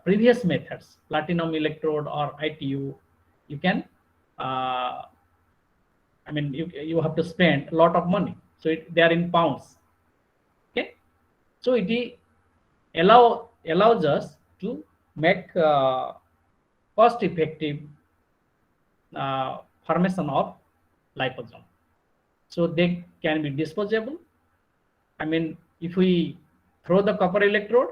previous methods, platinum electrode or ITU, you can you have to spend a lot of money. So they are in pounds. Okay, so it allows us to make cost effective formation of liposome. So they can be disposable. If we throw the copper electrode,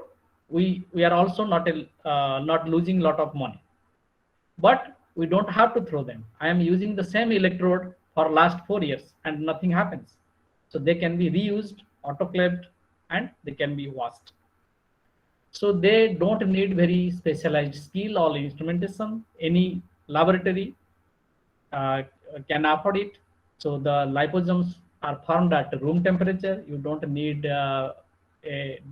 we are also not losing lot of money. But we don't have to throw them. I am using the same electrode for last 4 years and nothing happens. So they can be reused, autoclaved, and they can be washed. So they don't need very specialized skill or instrumentation. Any laboratory can afford it. So the liposomes are formed at room temperature. You don't need a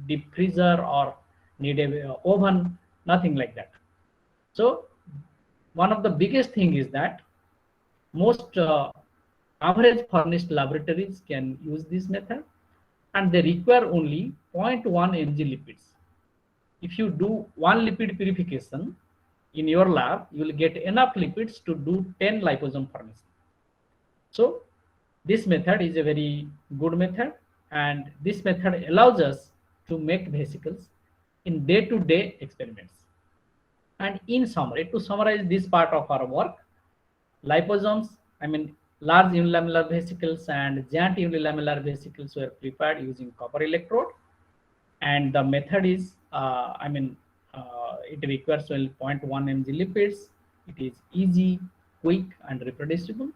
deep freezer or need a oven, nothing like that. So one of the biggest thing is that most average furnished laboratories can use this method, and they require only 0.1 mg lipids. If you do 1 lipid purification in your lab, you will get enough lipids to do 10 liposome formation. So this method is a very good method, and this method allows us to make vesicles in day-to-day experiments. And in summary, to summarize this part of our work, liposomes, large unilamellar vesicles and giant unilamellar vesicles were prepared using copper electrode, and the method is, it requires only 0.1 mg lipids. It is easy, quick, and reproducible.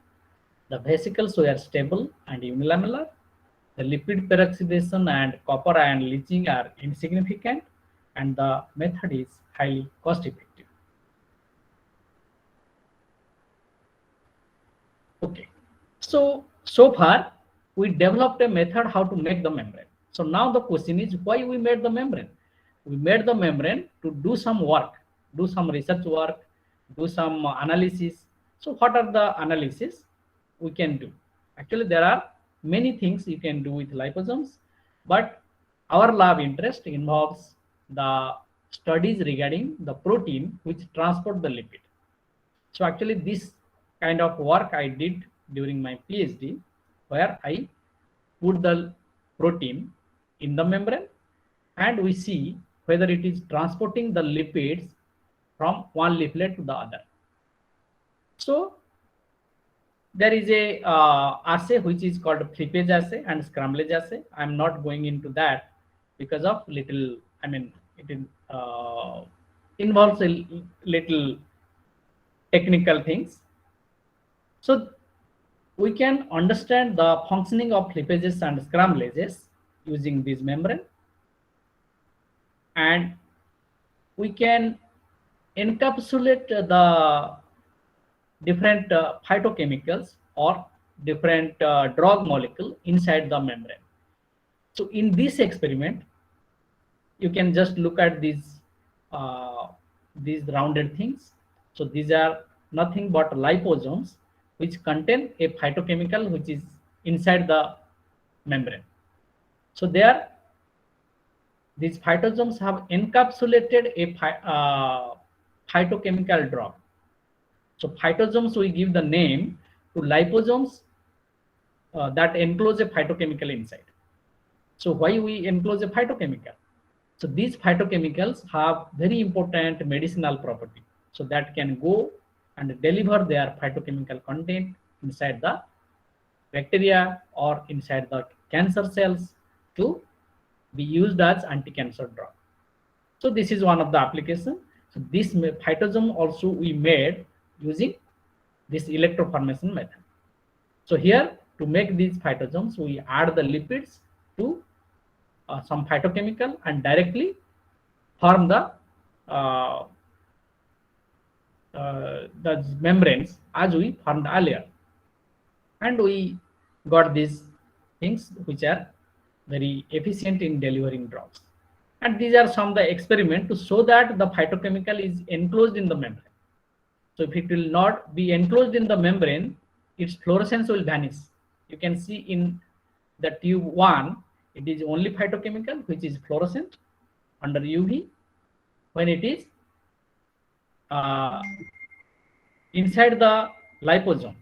The vesicles were stable and unilamellar. The lipid peroxidation and copper ion leaching are insignificant, and the method is highly cost effective. Okay, so far we developed a method how to make the membrane. So now the question is, why we made the membrane? We made the membrane to do some work, do some research work, do some analysis. So what are the analysis we can do? Actually, there are many things you can do with liposomes, but our lab interest involves the studies regarding the protein which transport the lipid. So actually this kind of work I did during my PhD, where I put the protein in the membrane and we see whether it is transporting the lipids from one leaflet to the other. So there is a assay which is called flippage assay and scramblage assay. I'm not going into that because of little, it involves a little technical things. So we can understand the functioning of flippages and scramblages using this membrane, and we can encapsulate the different phytochemicals or different drug molecule inside the membrane. So in this experiment, you can just look at these rounded things. So these are nothing but liposomes which contain a phytochemical which is inside the membrane. So these phytosomes have encapsulated a phytochemical drug. So phytosomes, we give the name to liposomes that enclose a phytochemical inside. So why we enclose a phytochemical? So these phytochemicals have very important medicinal property. So that can go and deliver their phytochemical content inside the bacteria or inside the cancer cells to be used as anti-cancer drug. So this is one of the applications. So this phytosome also we made using this electroformation method. So here, to make these phytosomes, we add the lipids to some phytochemical and directly form the membranes as we formed earlier, and we got these things which are very efficient in delivering drugs. And these are some of the experiments to show that the phytochemical is enclosed in the membrane. So if it will not be enclosed in the membrane, its fluorescence will vanish. You can see in the tube 1, it is only phytochemical which is fluorescent under UV. When it is inside the liposome,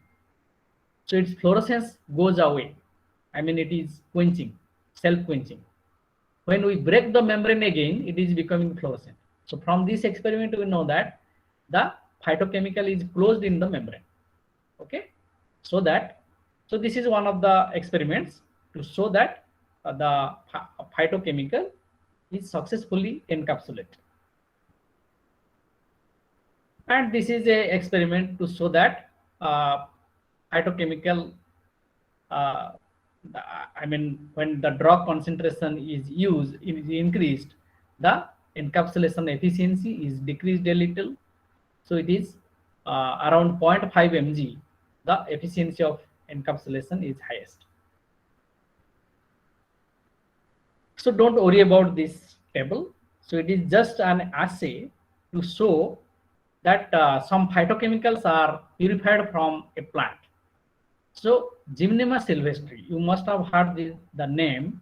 so its fluorescence goes away. It is quenching, self-quenching. When we break the membrane again, it is becoming fluorescent. So from this experiment, we know that the phytochemical is closed in the membrane. Okay, so this is one of the experiments to show that the phytochemical is successfully encapsulated. And this is a experiment to show that phytochemical, when the drug concentration is increased, the encapsulation efficiency is decreased a little. So it is around 0.5 mg, the efficiency of encapsulation is highest. So don't worry about this table. So it is just an assay to show that some phytochemicals are purified from a plant. So Gymnema sylvestri, you must have heard the name.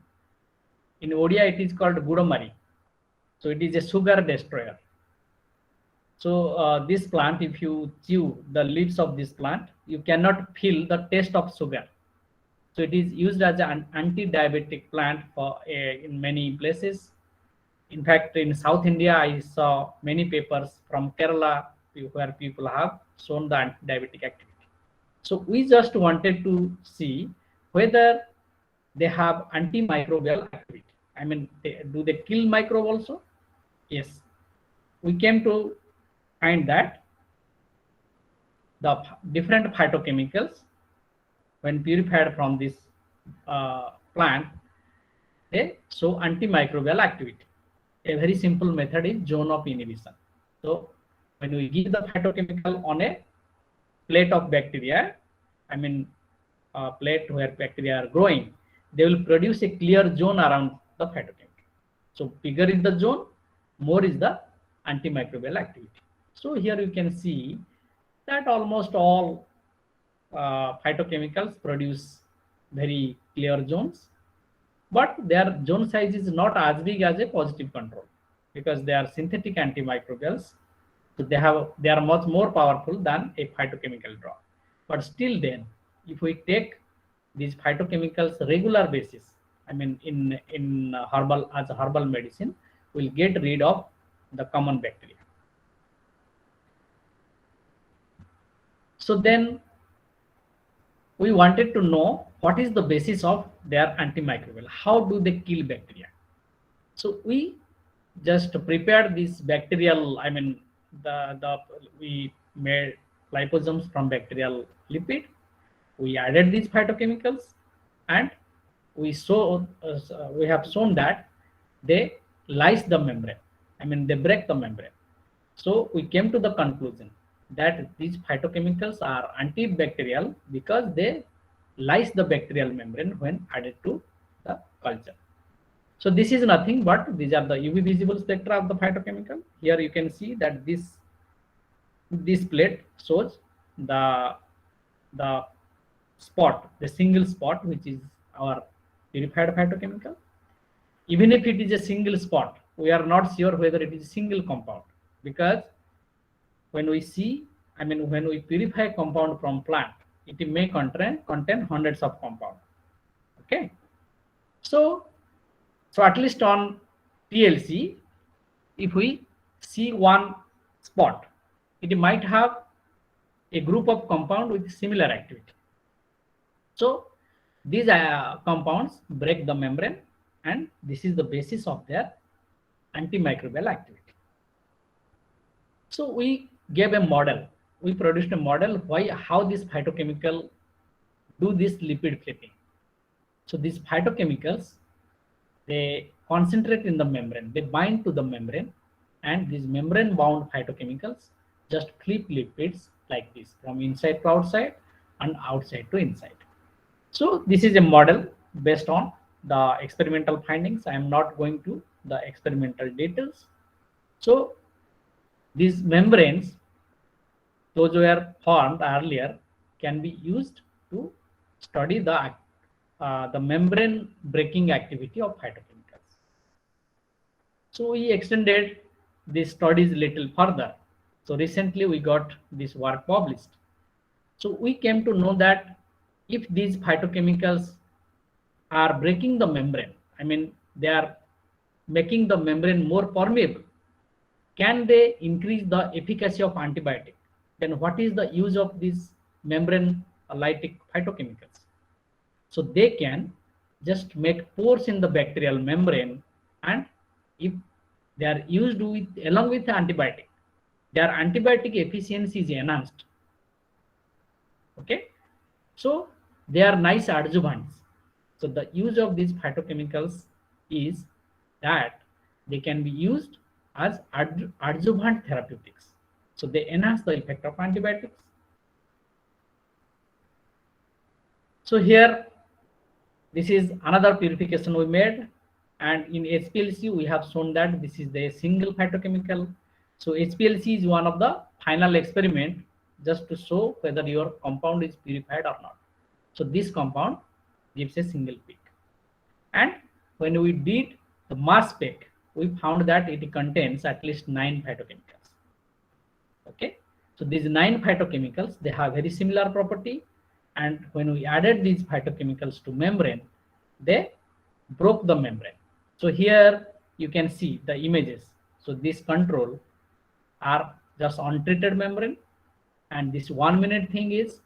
In Odia, it is called Gudamari. So it is a sugar destroyer. So this plant, if you chew the leaves of this plant, you cannot feel the taste of sugar. So it is used as an anti-diabetic plant for in many places. In fact, in South India, I saw many papers from Kerala where people have shown the anti-diabetic activity. So we just wanted to see whether they have antimicrobial activity. I mean, do they kill microbe also? Yes. We came to find that the different phytochemicals, when purified from this plant, they show antimicrobial activity. A very simple method is zone of inhibition. So when we give the phytochemical on a plate of bacteria, I mean a plate where bacteria are growing, they will produce a clear zone around the phytochemical. So bigger is the zone, more is the antimicrobial activity. So here you can see that almost all phytochemicals produce very clear zones, but their zone size is not as big as a positive control because they are synthetic antimicrobials. So they are much more powerful than a phytochemical drug. But still then, if we take these phytochemicals regular basis, I mean in herbal, as a herbal medicine, we'll get rid of the common bacteria. So then we wanted to know what is the basis of their antimicrobial. How do they kill bacteria? So we just prepared this bacterial, I mean we made liposomes from bacterial lipid. We added these phytochemicals, and we have shown that they lyse the membrane. I mean they break the membrane. So we came to the conclusion that these phytochemicals are antibacterial because they lyse the bacterial membrane when added to the culture. So this is nothing but these are the UV visible spectra of the phytochemical. Here you can see that this plate shows the spot, the single spot, which is our purified phytochemical. Even if it is a single spot, we are not sure whether it is a single compound, because when we see, I mean when we purify compound from plant, it may contain hundreds of compounds. Okay, so at least on PLC, if we see one spot, it might have a group of compound with similar activity. So these compounds break the membrane, and this is the basis of their antimicrobial activity. So we gave a model. We produced a model how this phytochemical do this lipid flipping. So these phytochemicals, they concentrate in the membrane, they bind to the membrane, and these membrane bound phytochemicals just flip lipids like this from inside to outside and outside to inside. So this is a model based on the experimental findings. I am not going to the experimental details. So these membranes, those were formed earlier, can be used to study the membrane breaking activity of phytochemicals. So we extended these studies a little further. So recently we got this work published. So we came to know that if these phytochemicals are breaking the membrane, I mean they are making the membrane more permeable, can they increase the efficacy of antibiotic? Then what is the use of these membrane lytic phytochemicals? So they can just make pores in the bacterial membrane, and if they are used along with the antibiotic, their antibiotic efficiency is enhanced. Okay, so they are nice adjuvants. So the use of these phytochemicals is that they can be used as adjuvant therapeutics. So they enhance the effect of antibiotics. So here, this is another purification we made, and in HPLC we have shown that this is the single phytochemical. So HPLC is one of the final experiment just to show whether your compound is purified or not. So this compound gives a single peak, and when we did the mass spec, we found that it contains at least 9 phytochemicals. So these 9 phytochemicals, they have very similar property, and when we added these phytochemicals to membrane, they broke the membrane. So here you can see the images. So this control are just untreated membrane, and this 1 minute thing is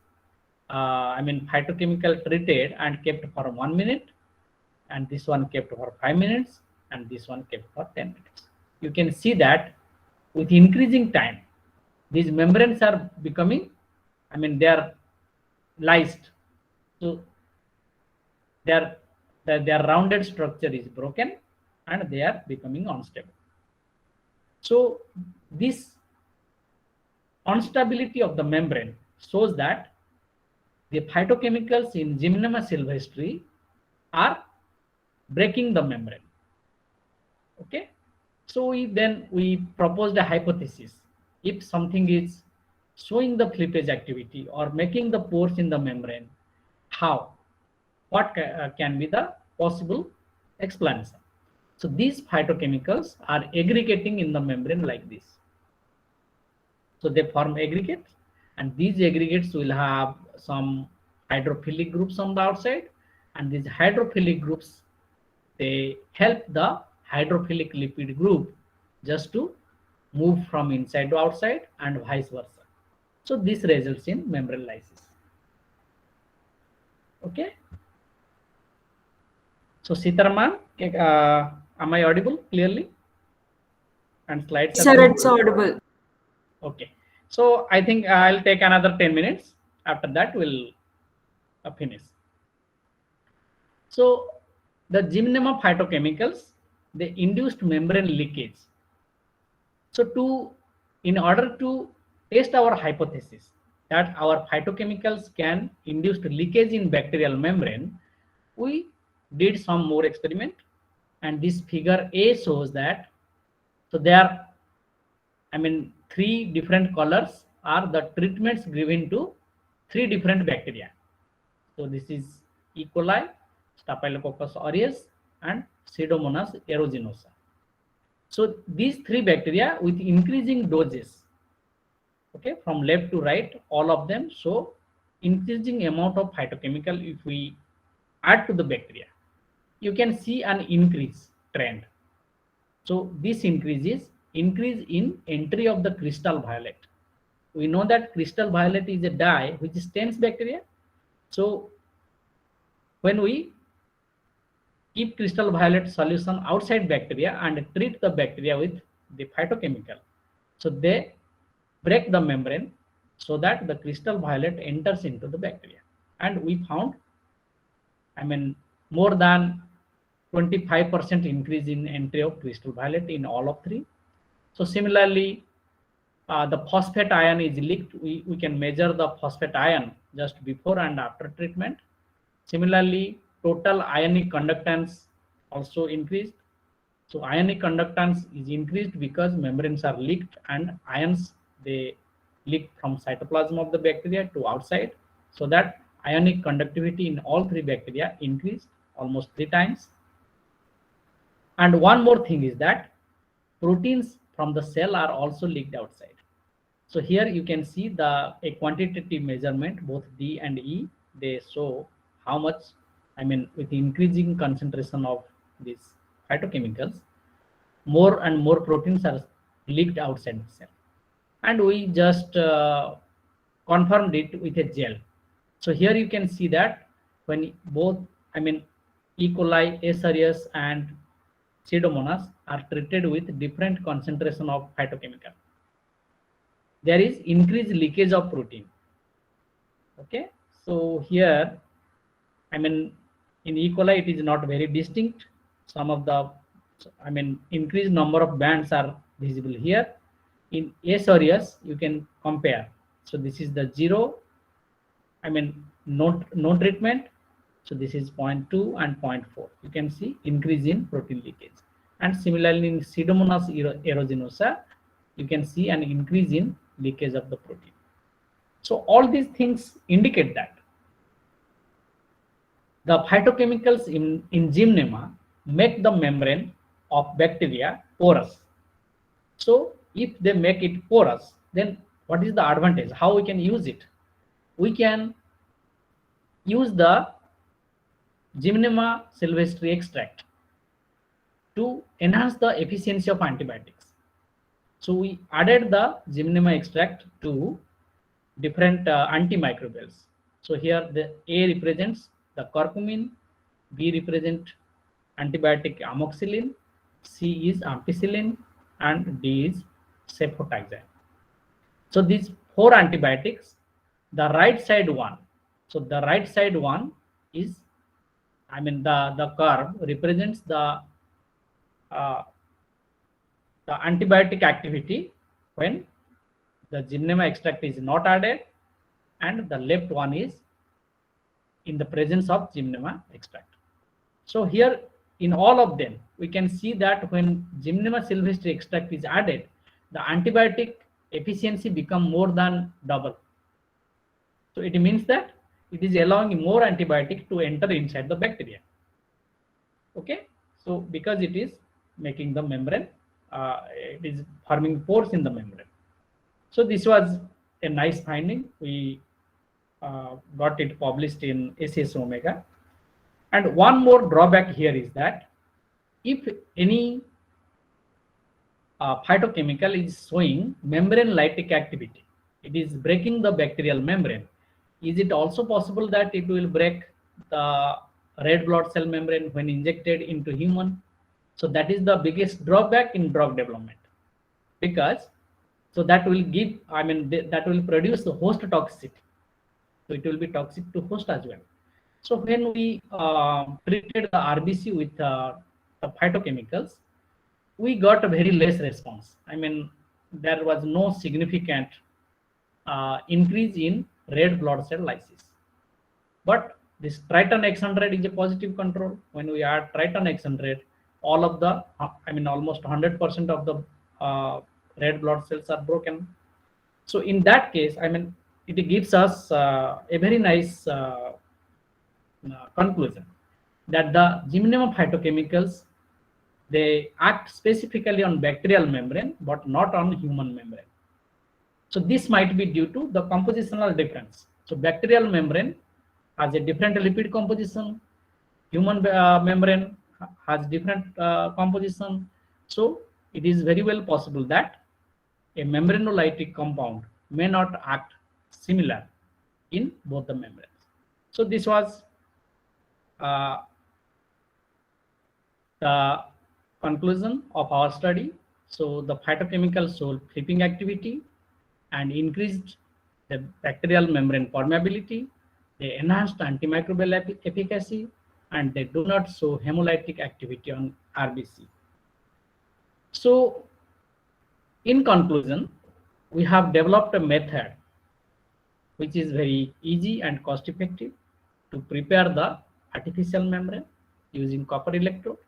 phytochemical treated and kept for 1 minute, and this one kept for 5 minutes, and this one kept for 10 minutes. You can see that with increasing time, these membranes are becoming, they are lysed. So their rounded structure is broken and they are becoming unstable. So this instability of the membrane shows that the phytochemicals in Gymnema sylvestri are breaking the membrane. Okay, so we proposed a hypothesis. If something is showing the flippage activity or making the pores in the membrane, what can be the possible explanation? So these phytochemicals are aggregating in the membrane like this. So they form aggregates, and these aggregates will have some hydrophilic groups on the outside, and these hydrophilic groups, they help the hydrophilic lipid group just to move from inside to outside and vice versa. So this results in membrane lysis. Okay. So Sitaraman, am I audible clearly? And slides. Sir, it's audible. Okay. So I think I'll take another 10 minutes. After that, we'll finish. So the Gymnema phytochemicals, they induced membrane leakage. So in order to test our hypothesis that our phytochemicals can induce leakage in bacterial membrane, we did some more experiment, and this figure A shows that. So there are, 3 different colors are the treatments given to 3 different bacteria. So this is E. coli, Staphylococcus aureus, and Pseudomonas aeruginosa. So these 3 bacteria with increasing doses, okay, from left to right, all of them show increasing amount of phytochemical. If we add to the bacteria, you can see an increase trend. So this increase in entry of the crystal violet. We know that crystal violet is a dye which stains bacteria. So when we keep crystal violet solution outside bacteria and treat the bacteria with the phytochemical, so they break the membrane so that the crystal violet enters into the bacteria. And we found, more than 25% increase in entry of crystal violet in all of 3. So similarly, the phosphate ion is leaked. We can measure the phosphate ion just before and after treatment. Similarly, total ionic conductance also increased. So ionic conductance is increased because membranes are leaked and ions, they leak from cytoplasm of the bacteria to outside, so that ionic conductivity in all 3 bacteria increased almost 3 times. And one more thing is that proteins from the cell are also leaked outside. So here you can see a quantitative measurement, both D and E, they show how much, with increasing concentration of these phytochemicals, more and more proteins are leaked outside the cell. And we just confirmed it with a gel. So here you can see that when both, E. coli, S. aureus and Pseudomonas are treated with different concentration of phytochemical, there is increased leakage of protein. Okay, so here, in E. coli it is not very distinct. Some of the, increased number of bands are visible here. In S. aureus you can compare. So this is the 0, no treatment. So this is 0.2 and 0.4. You can see increase in protein leakage. And similarly in Pseudomonas aeruginosa, you can see an increase in leakage of the protein. So all these things indicate that the phytochemicals in Gymnema make the membrane of bacteria porous. So if they make it porous, then what is the advantage? How we can use it? We can use the Gymnema sylvestri extract to enhance the efficiency of antibiotics. So we added the Gymnema extract to different antimicrobials. So here the A represents the curcumin, B represent antibiotic amoxicillin, C is ampicillin, and D is cefotaxime. So these 4 antibiotics, the right side one. So the right side one is, I mean, the curve represents the antibiotic activity when the Gymnema extract is not added, and the left one is in the presence of Gymnema extract. So here in all of them, we can see that when Gymnema sylvestri extract is added, the antibiotic efficiency become more than double. So it means that it is allowing more antibiotic to enter inside the bacteria. Okay, so because it is making the membrane, it is forming pores in the membrane. So this was a nice finding. We got it published in ACS Omega. And one more drawback here is that if any phytochemical is showing membrane lytic activity, it is breaking the bacterial membrane, is it also possible that it will break the red blood cell membrane when injected into human? So that is the biggest drawback in drug development, because so that will give, I mean, that will produce the host toxicity. So it will be toxic to host as well. So when we treated the RBC with the phytochemicals, we got a very less response. I mean, there was no significant increase in red blood cell lysis. But this Triton X100 is a positive control. When we add Triton X100, all of the, I mean, almost 100% of the red blood cells are broken. So in that case, I mean, it gives us a very nice conclusion that the Gymnema phytochemicals, they act specifically on bacterial membrane, but not on human membrane. So this might be due to the compositional difference. So bacterial membrane has a different lipid composition, human membrane has different composition. So it is very well possible that a membranolytic compound may not act similar in both the membranes. So this was the conclusion of our study. So the phytochemicals showed flipping activity and increased the bacterial membrane permeability. They enhanced antimicrobial efficacy, and they do not show hemolytic activity on RBC. So in conclusion, we have developed a method which is very easy and cost effective to prepare the artificial membrane using copper electrode,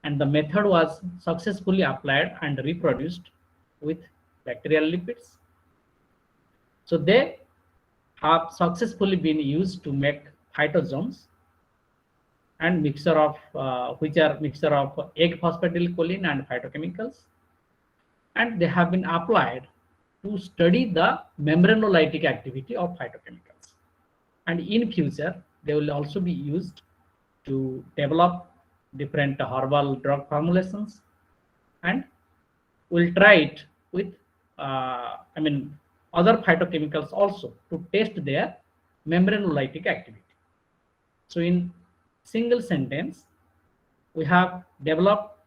and the method was successfully applied and reproduced with bacterial lipids. So they have successfully been used to make phytosomes and mixture of which are mixture of egg phosphatidylcholine and phytochemicals, and they have been applied to study the membranolytic activity of phytochemicals. And in future, they will also be used to develop different herbal drug formulations, and we'll try it with I mean, other phytochemicals also to test their membranolytic activity. So in single sentence, we have developed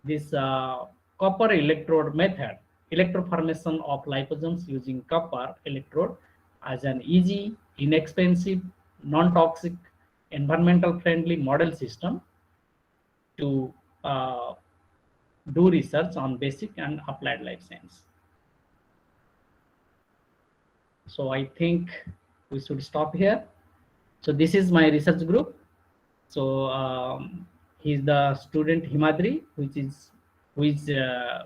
this copper electrode method, electroformation of liposomes using copper electrode, as an easy, inexpensive, non-toxic, environmental friendly model system to do research on basic and applied life science. So I think we should stop here. So this is my research group. So he's the student Himadri, who is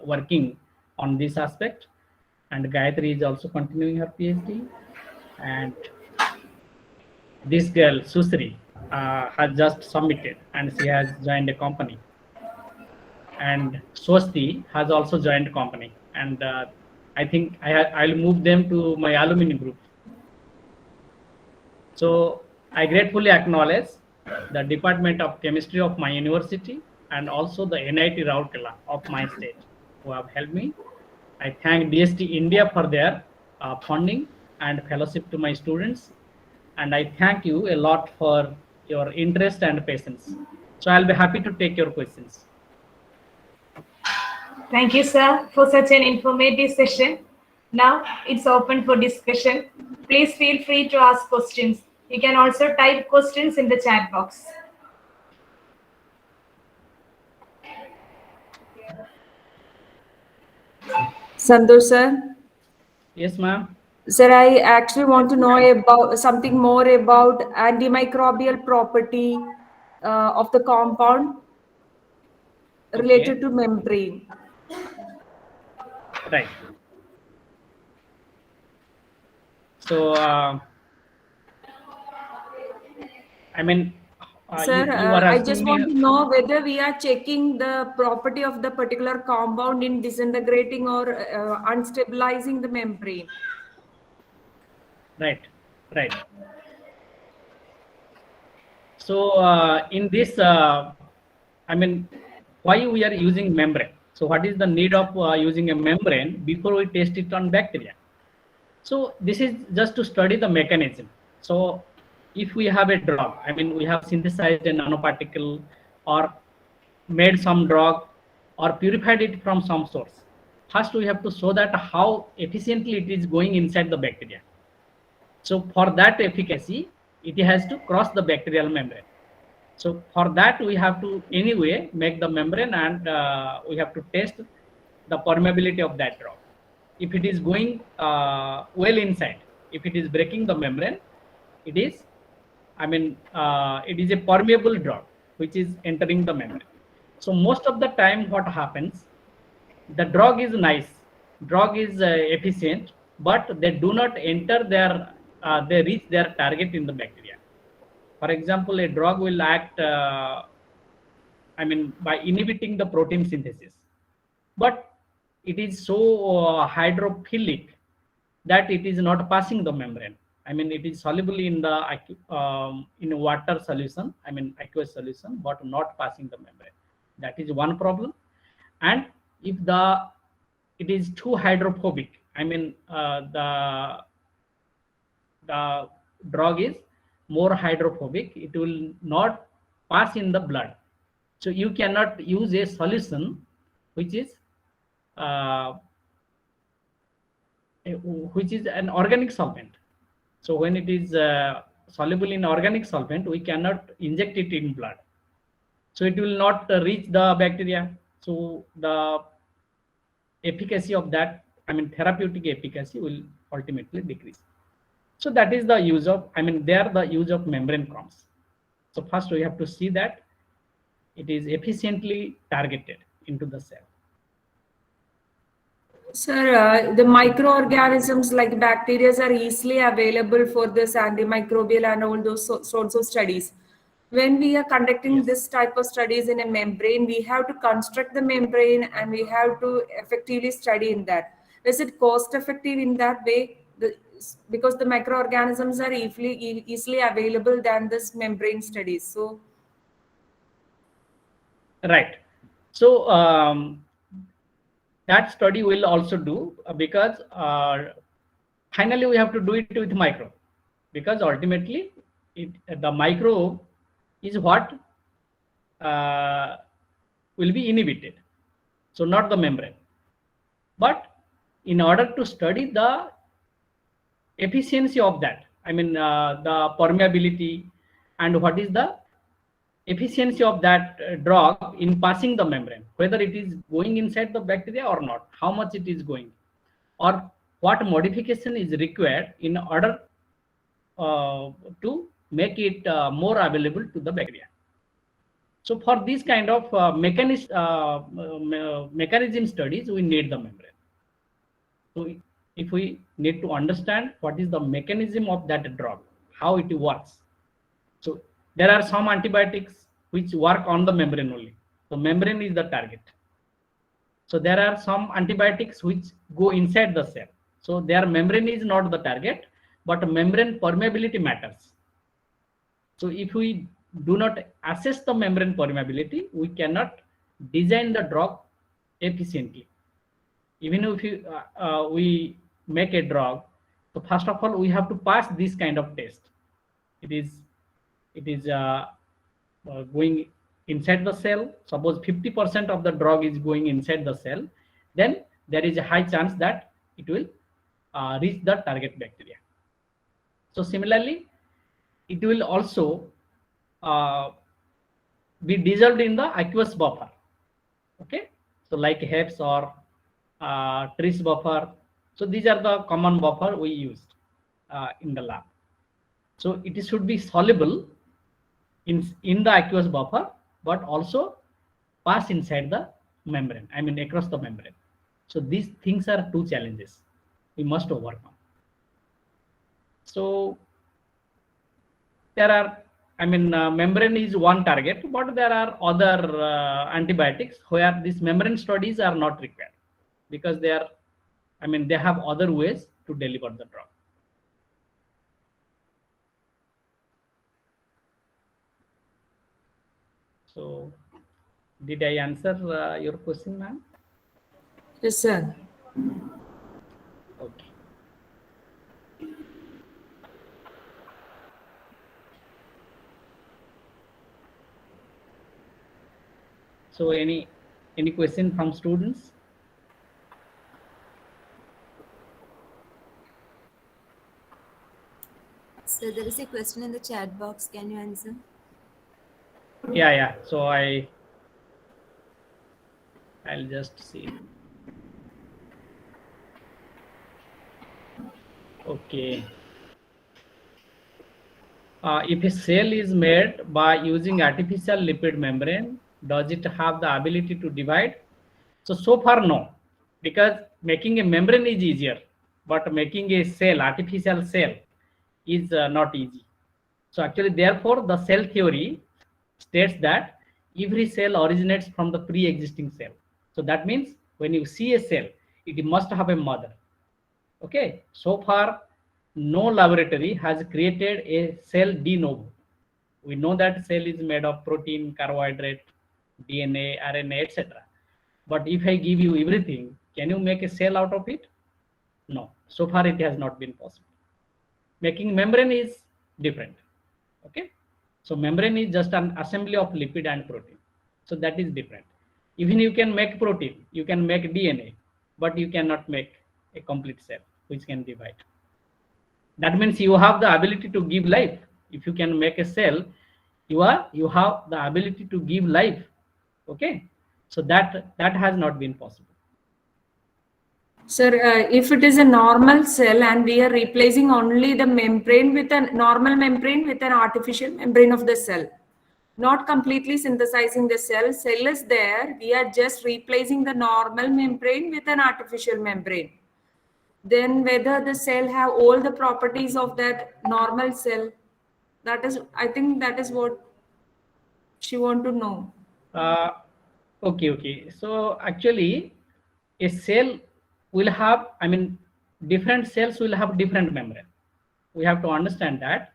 working on this aspect, and Gayatri is also continuing her PhD, and this girl Susri has just submitted and she has joined a company, and Swasti has also joined a company, and I think I'll move them to my alumni group. So I gratefully acknowledge the Department of Chemistry of my university and also the NIT Rourkela of my state who have helped me. I thank DST India for their funding and fellowship to my students. And I thank you a lot for your interest and patience. So I'll be happy to take your questions. Thank you, sir, for such an informative session. Now it's open for discussion. Please feel free to ask questions. You can also type questions in the chat box. Santosh sir. Yes, ma'am. Sir, I actually want to know about something more about antimicrobial property of the compound related Okay. to membrane. Right. So, I mean, Sir, you are I asking just me, want to know whether we are checking the property of the particular compound in disintegrating or unstabilizing the membrane. right, right. So, in this, I mean, why we are using membrane? So, what is the need of using a membrane before we test it on bacteria? So, this is just to study the mechanism. So, if we have a drug, I mean, we have synthesized a nanoparticle or made some drug or purified it from some source. First, we have to show that how efficiently it is going inside the bacteria. So for that efficacy, it has to cross the bacterial membrane. So for that, we have to anyway make the membrane and we have to test the permeability of that drug. If it is going well inside, if it is breaking the membrane, it is, it is a permeable drug which is entering the membrane. So most of the time what happens, the drug is nice, drug is efficient, but they do not enter their, they reach their target in the bacteria. For example, a drug will act, by inhibiting the protein synthesis, but it is so hydrophilic that it is not passing the membrane. I mean, it is soluble in the in water solution, aqueous solution, but not passing the membrane. That is one problem. And if it is too hydrophobic, the drug is more hydrophobic, it will not pass in the blood. So you cannot use a solution which is an organic solvent. So when it is soluble in organic solvent, we cannot inject it in blood. So it will not reach the bacteria. So the efficacy of that, therapeutic efficacy will ultimately decrease. So that is the use of, there the use of membrane comes. So first we have to see that it is efficiently targeted into the cell. Sir, the microorganisms like bacteria are easily available for this antimicrobial and all those sorts of studies. When we are conducting Yes. this type of studies in a membrane, we have to construct the membrane and we have to effectively study in that. Is it cost effective in that way? Because the microorganisms are easily available than this membrane studies. So, right. So that study will also do because finally we have to do it with microbe, because ultimately the microbe is what will be inhibited, so not the membrane. But in order to study the efficiency of that, the permeability and what is the efficiency of that drug in passing the membrane, whether it is going inside the bacteria or not, how much it is going, or what modification is required in order to make it more available to the bacteria. So for these kind of mechanism studies, we need the membrane. So if we need to understand what is the mechanism of that drug, how it works. So there are some antibiotics which work on the membrane only. So membrane is the target. So there are some antibiotics which go inside the cell. So their membrane is not the target, but membrane permeability matters. So if we do not assess the membrane permeability, we cannot design the drug efficiently. Even if we make a drug, so first of all, we have to pass this kind of test. It is going inside the cell. Suppose 50% of the drug is going inside the cell, then there is a high chance that it will reach the target bacteria. So similarly, it will also be dissolved in the aqueous buffer. Okay, so like HEPS or TRIS buffer. So these are the common buffer we used in the lab. So it should be soluble in the aqueous buffer, but also pass inside the membrane, I mean across the membrane. So these things are two challenges we must overcome. So there are, I mean, membrane is one target, but there are other antibiotics where these membrane studies are not required because they are, I mean, they have other ways to deliver the drug. So did I answer your question, ma'am? Yes, sir. Okay. So any question from students? So there is a question in the chat box. Can you answer? Yeah. So I'll just see. Okay. If a cell is made by using artificial lipid membrane, does it have the ability to divide? So far, no, because making a membrane is easier, but making a cell, artificial cell, is not easy. So actually, therefore, the cell theory states that every cell originates from the pre-existing cell. So that means when you see a cell, it must have a mother. Okay, so far, no laboratory has created a cell de novo. We know that cell is made of protein, carbohydrate, DNA, RNA, etc. But if I give you everything, can you make a cell out of it? No, so far it has not been possible. Making membrane is different. Okay, so membrane is just an assembly of lipid and protein. So that is different. Even you can make protein, you can make DNA, but you cannot make a complete cell which can divide. That means you have the ability to give life. If you can make a cell, you have the ability to give life. Okay, so that has not been possible. Sir, if it is a normal cell and we are replacing only the membrane with a normal membrane with an artificial membrane of the cell, not completely synthesizing the cell is there, we are just replacing the normal membrane with an artificial membrane. Then whether the cell have all the properties of that normal cell, that is, I think that is what she want to know. Okay. So actually, a cell will have, I mean, different cells will have different membrane. We have to understand that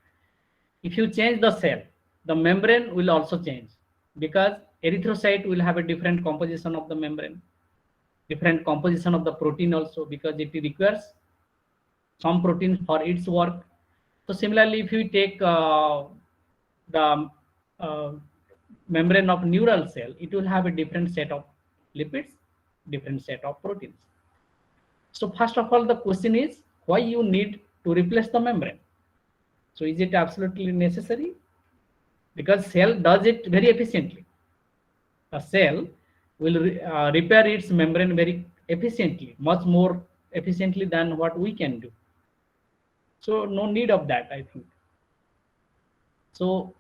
if you change the cell, the membrane will also change, because erythrocyte will have a different composition of the membrane, different composition of the protein also, because it requires some protein for its work. So similarly, if you take the membrane of neural cell, it will have a different set of lipids, different set of proteins. So first of all, the question is why you need to replace the membrane. So is it absolutely necessary? Because cell does it very efficiently. A cell will repair its membrane very efficiently, much more efficiently than what we can do. So no need of that, I think. So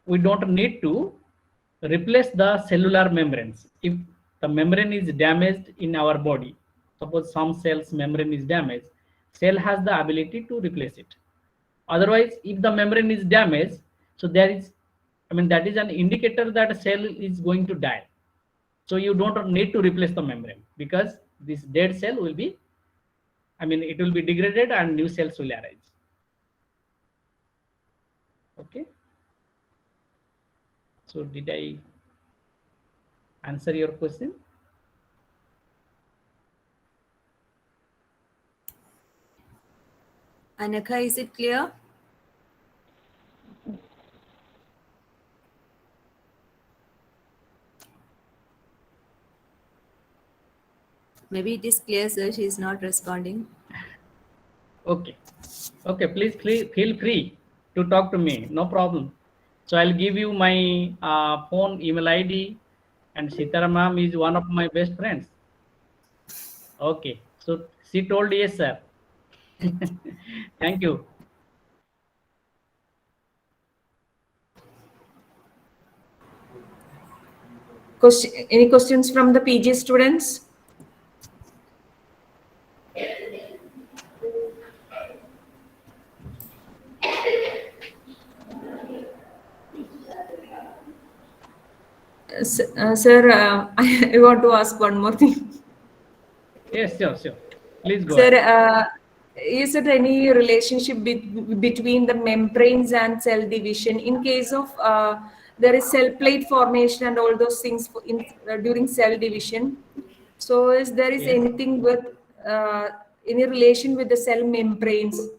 we don't need to replace the cellular membranes. If the membrane is damaged in our body, suppose some cell's membrane is damaged, cell has the ability to replace it. Otherwise, if the membrane is damaged, so there is, I mean, that is an indicator that a cell is going to die. So you don't need to replace the membrane, because this dead cell will be, it will be degraded and new cells will arise. Okay. So did I answer your question? Anakha, is it clear? Maybe it is clear, sir. She is not responding. Okay. Okay, please feel free to talk to me. No problem. So I'll give you my phone, email ID, and Sitara ma'am is one of my best friends. Okay. So she told yes, sir. Thank you. Any questions from the PG students? Sir, I want to ask one more thing. Yes, sure. Please go Sir, ahead. is there any relationship between the membranes and cell division in case of there is cell plate formation and all those things during cell division? So is there Yes. anything with any relation with the cell membranes?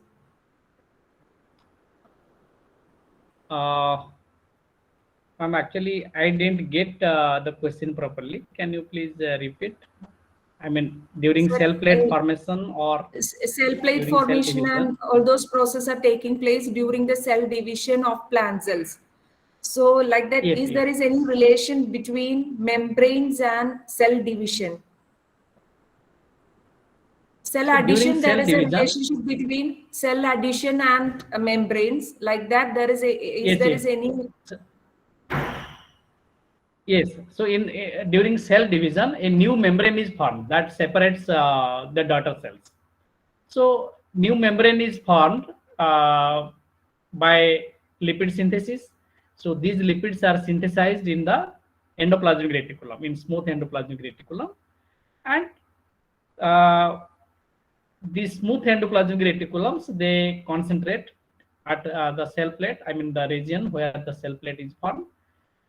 Actually, I didn't get the question properly. Can you please repeat? During Sir, cell plate formation or cell plate during cell formation division? and all those processes are taking place during the cell division of plant cells. So like that, Yes, there is any relation between membranes and cell division? Cell So addition, during there cell is a division, relationship between cell addition and membranes. Like that, there is yes. any? Yes. So during cell division, a new membrane is formed that separates the daughter cells. So new membrane is formed by lipid synthesis. So these lipids are synthesized in the endoplasmic reticulum, in smooth endoplasmic reticulum, and these smooth endoplasmic reticulums, they concentrate at the cell plate, the region where the cell plate is formed,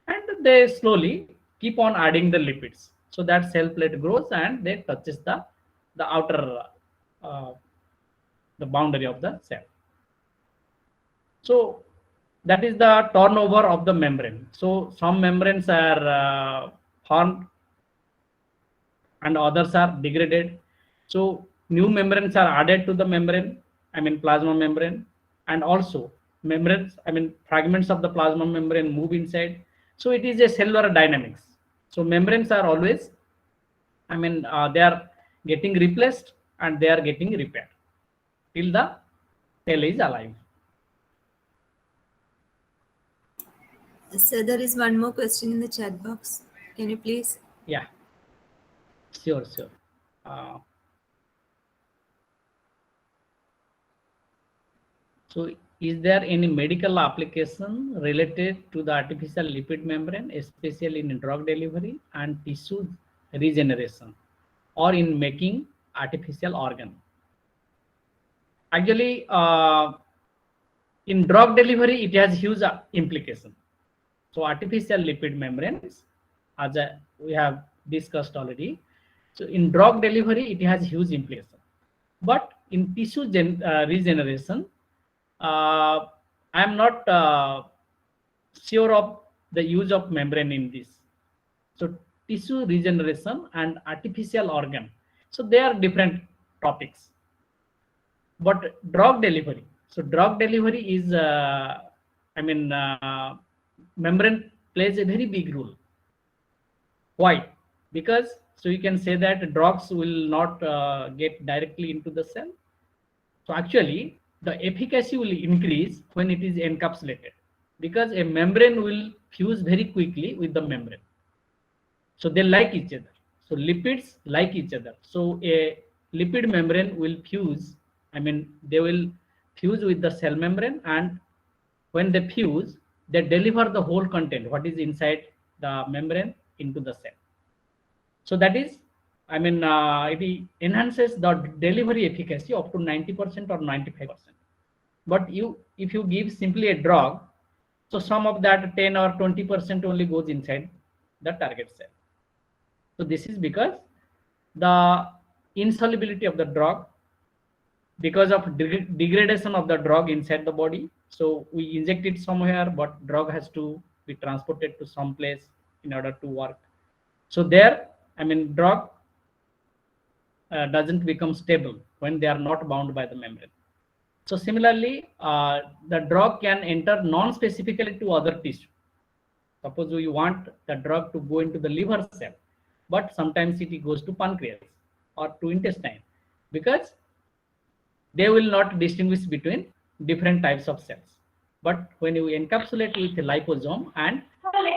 and they slowly keep on adding the lipids. So that cell plate grows and they touches the outer the boundary of the cell. So that is the turnover of the membrane. So some membranes are formed and others are degraded. So new membranes are added to the membrane, plasma membrane, and also membranes, fragments of the plasma membrane move inside. So it is a cellular dynamics. So membranes are always, they are getting replaced and they are getting repaired till the cell is alive. Sir, there is one more question in the chat box. Can you please? Yeah, sure. So is there any medical application related to the artificial lipid membrane, especially in drug delivery and tissue regeneration, or in making artificial organ? Actually, in drug delivery, it has huge implication. So artificial lipid membranes, as we have discussed already. So in drug delivery, it has huge implication. But in tissue regeneration, I am not sure of the use of membrane in this. So tissue regeneration and artificial organ, so they are different topics. But drug delivery, so drug delivery is, membrane plays a very big role. Why? Because so you can say that drugs will not get directly into the cell. So actually, the efficacy will increase when it is encapsulated, because a membrane will fuse very quickly with the membrane. So they like each other. So lipids like each other. So a lipid membrane will fuse, they will fuse with the cell membrane, and when they fuse, they deliver the whole content, what is inside the membrane, into the cell. So that is, I mean, it enhances the delivery efficacy up to 90% or 95%. But if you give simply a drug, so some of that 10 or 20% only goes inside the target cell. So this is because the insolubility of the drug, because of degradation of the drug inside the body. So we inject it somewhere, but drug has to be transported to some place in order to work. So there, I mean, drug doesn't become stable when they are not bound by the membrane. So similarly, the drug can enter non-specifically to other tissue. Suppose we want the drug to go into the liver cell, but sometimes it goes to pancreas or to intestine, because they will not distinguish between different types of cells. But when you encapsulate with the liposome, and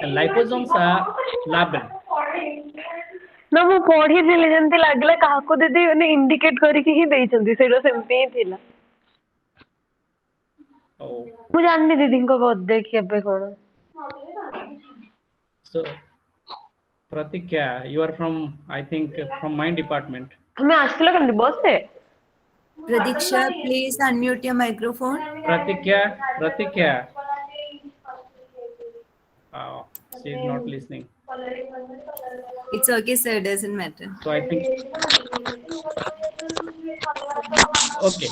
the liposomes are labeled. ना ମୁଁ ପଢିଥିଲି ଯେମିତି ଲାଗିଲା କାହାକୁ ଦିଦି ମାନେ indicate କରିକି ହିଁ ଦେଇଛନ୍ତି ସେଇଟା ସେମିତି ହିଁ ଥିଲା Oh, ମୁଁ ଜାଣିନି ଦିଦିଙ୍କ ବୋଧେ କେବେ କଣ so Pratikya, you are from, I think, from my department. ତମେ ଆସିଥିଲ କେମିତି ବସରେ Pradiksha, please unmute your microphone. Pratikya, she is not listening. It's okay, sir. It doesn't matter. So I think, okay.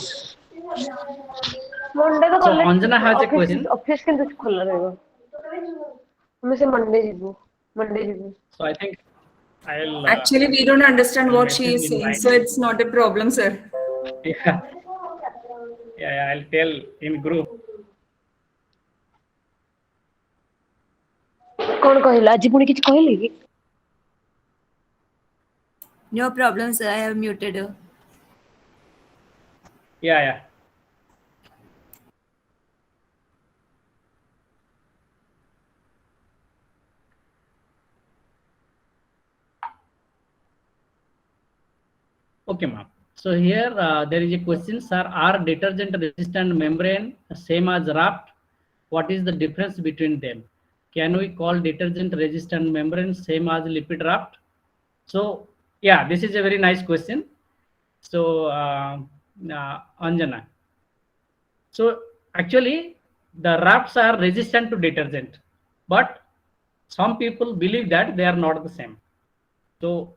Monday तो So Anjana has a question. Office केंद्र खुला रहेगा हमें से मंडे जीवो So I think I'll Actually, we don't understand what she is saying, Right. so it's not a problem, sir. yeah, I'll tell in group. कौन कहला आज पुणी किछ कहले कि No problem, sir. I have muted her. Yeah. Okay, ma'am. So here there is a question, sir. Are detergent resistant membrane same as raft? What is the difference between them? Can we call detergent resistant membrane same as lipid raft? So yeah, this is a very nice question. So Anjana. So actually the rafts are resistant to detergent, but some people believe that they are not the same. So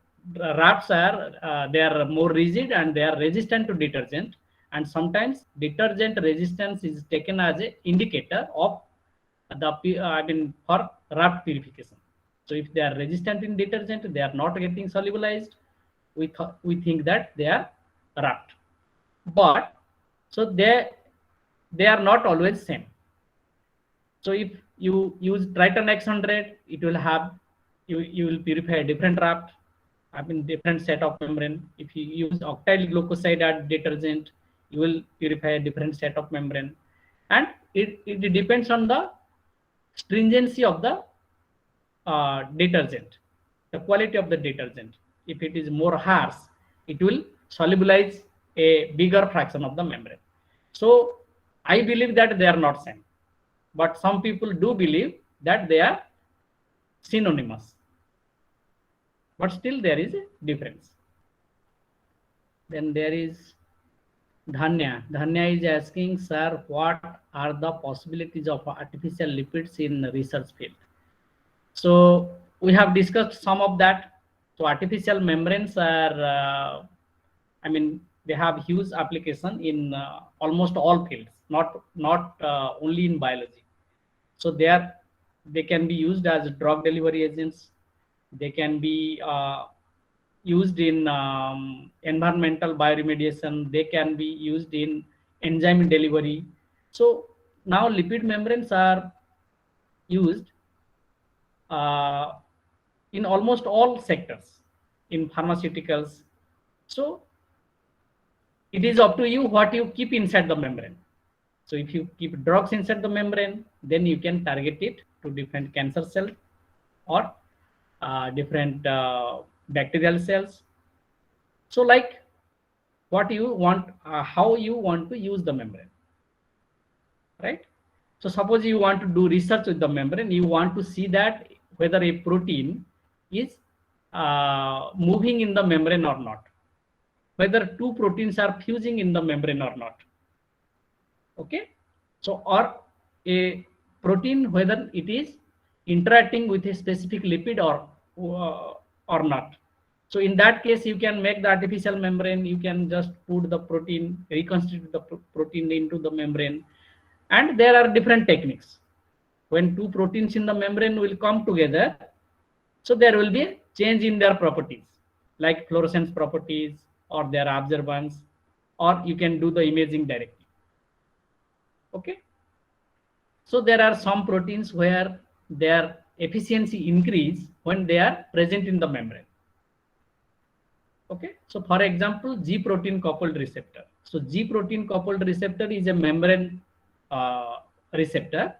rafts are they are more rigid and they are resistant to detergent, and sometimes detergent resistance is taken as an indicator of the for raft purification. So if they are resistant in detergent, they are not getting solubilized, we think that they are raft. But so they are not always same. So if you use Triton X100, it will have you will purify a different raft, different set of membrane. If you use octyl glucoside as detergent, you will purify a different set of membrane, and it depends on the stringency of the detergent, the quality of the detergent. If it is more harsh, it will solubilize a bigger fraction of the membrane. So I believe that they are not same, but some people do believe that they are synonymous, but still there is a difference. Then there is Dhanya. Dhanya is asking, sir, what are the possibilities of artificial lipids in the research field? So we have discussed some of that. So artificial membranes are, they have huge application in almost all fields, not only in biology. So they can be used as drug delivery agents. They can be used in environmental bioremediation. They can be used in enzyme delivery. So now lipid membranes are used in almost all sectors in pharmaceuticals. So it is up to you what you keep inside the membrane. So if you keep drugs inside the membrane, then you can target it to different cancer cells or different bacterial cells. So like what you want, how you want to use the membrane, right? So suppose you want to do research with the membrane, you want to see that whether a protein is moving in the membrane or not, whether two proteins are fusing in the membrane or not. Okay, so or a protein, whether it is interacting with a specific lipid or not. So in that case, you can make the artificial membrane. You can just put the protein, reconstitute the protein into the membrane, and there are different techniques. When two proteins in the membrane will come together, so there will be a change in their properties, like fluorescence properties or their absorbance, or you can do the imaging directly. Okay, so there are some proteins where their efficiency increase when they are present in the membrane. Okay, so for example, G protein coupled receptor. So G protein coupled receptor is a membrane receptor.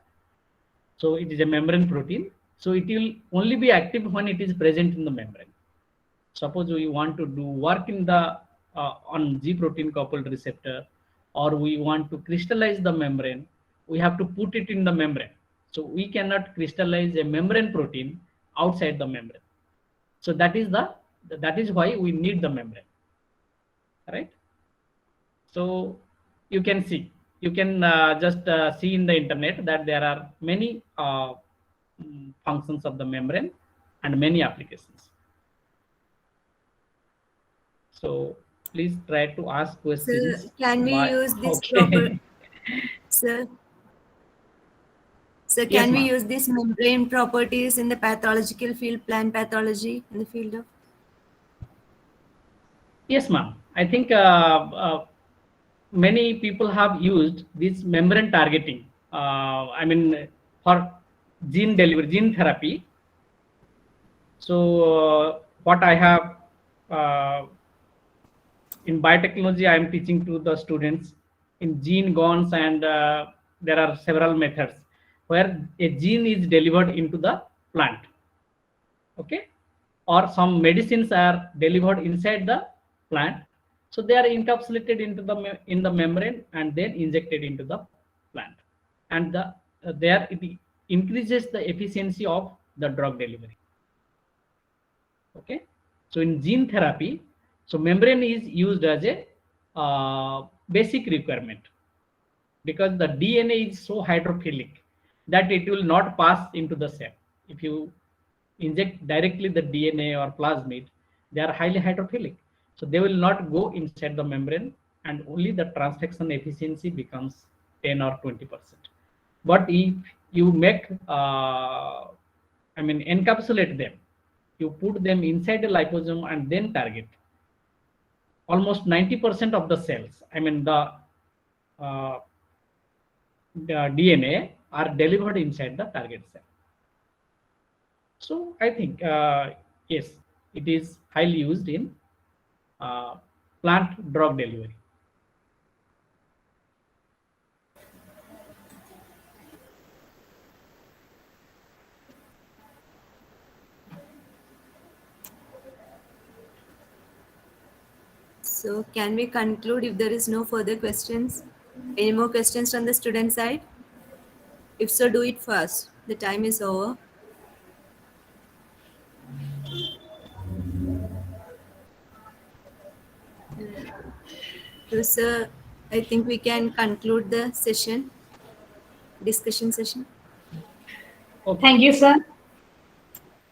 So it is a membrane protein. So it will only be active when it is present in the membrane. Suppose we want to do work in the on G protein coupled receptor, or we want to crystallize the membrane, we have to put it in the membrane. So we cannot crystallize a membrane protein outside the membrane. So that is why we need the membrane, right? So you can see, you can just see in the internet that there are many functions of the membrane and many applications. So please try to ask questions. Sir, can we use this Okay. proper? Sir, Yes, can we ma'am. use these membrane properties in the pathological field, plant pathology, in the field of? Yes, ma'am. I think many people have used this membrane targeting. I mean, for gene delivery, gene therapy. So what I have in biotechnology, I am teaching to the students in gene guns, and there are several methods where a gene is delivered into the plant. Okay, or some medicines are delivered inside the plant, so they are encapsulated into the membrane and then injected into the plant, and there it increases the efficiency of the drug delivery. Okay, so in gene therapy, so membrane is used as a basic requirement, because the DNA is so hydrophilic that it will not pass into the cell. If you inject directly the DNA or plasmid, they are highly hydrophilic, so they will not go inside the membrane, and only the transfection efficiency becomes 10 or 20%. But if you make encapsulate them, you put them inside a liposome and then target, almost 90% of the cells, the DNA are delivered inside the target cell. So I think yes, it is highly used in plant drug delivery. So can we conclude if there is no further questions? Any more questions from the student side? If so, do it fast. The time is over. So, sir, I think we can conclude the session, discussion session. Okay. Thank you, sir.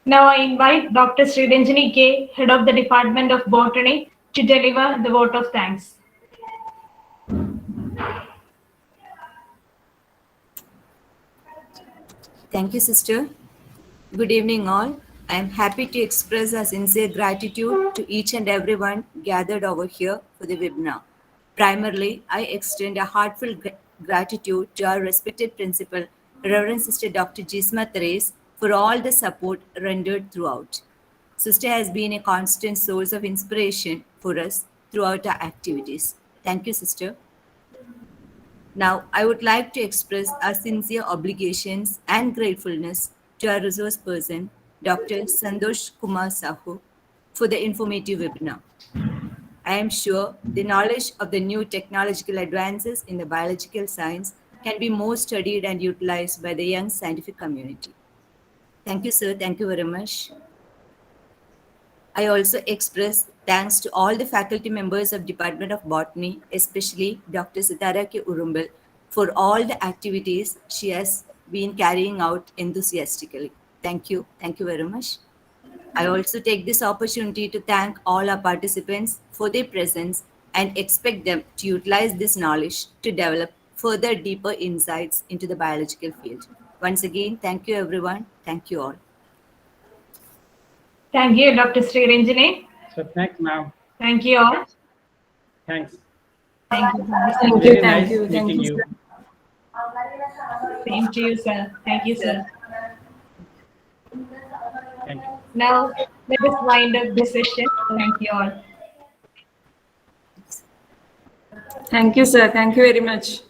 Now I invite Dr. Sriranjani K, Head of the Department of Botany, to deliver the vote of thanks. Thank you, sister. Good evening, all. I am happy to express our sincere gratitude to each and everyone gathered over here for the webinar. Primarily, I extend a heartfelt gratitude to our respected principal, Reverend Sister Dr. Jisma Therese, for all the support rendered throughout. Sister has been a constant source of inspiration for us throughout our activities. Thank you, sister. Now, I would like to express our sincere obligations and gratefulness to our resource person, Dr. Santosh Kumar Sahu, for the informative webinar. I am sure the knowledge of the new technological advances in the biological science can be more studied and utilized by the young scientific community. Thank you, sir. Thank you very much. I also express thanks to all the faculty members of Department of Botany, especially Dr. Sitara K. Urumbal, for all the activities she has been carrying out enthusiastically. Thank you. Thank you very much. I also take this opportunity to thank all our participants for their presence and expect them to utilize this knowledge to develop further deeper insights into the biological field. Once again, thank you everyone. Thank you all. Thank you, Dr. Sri Ranjani. So thanks, ma'am. Thank you all. Thanks. Thank you. Very nice meeting you. Same to you, sir. Thank you, sir. Thank you. Now, let us wind up this session. Thank you all. Thank you, sir. Thank you very much.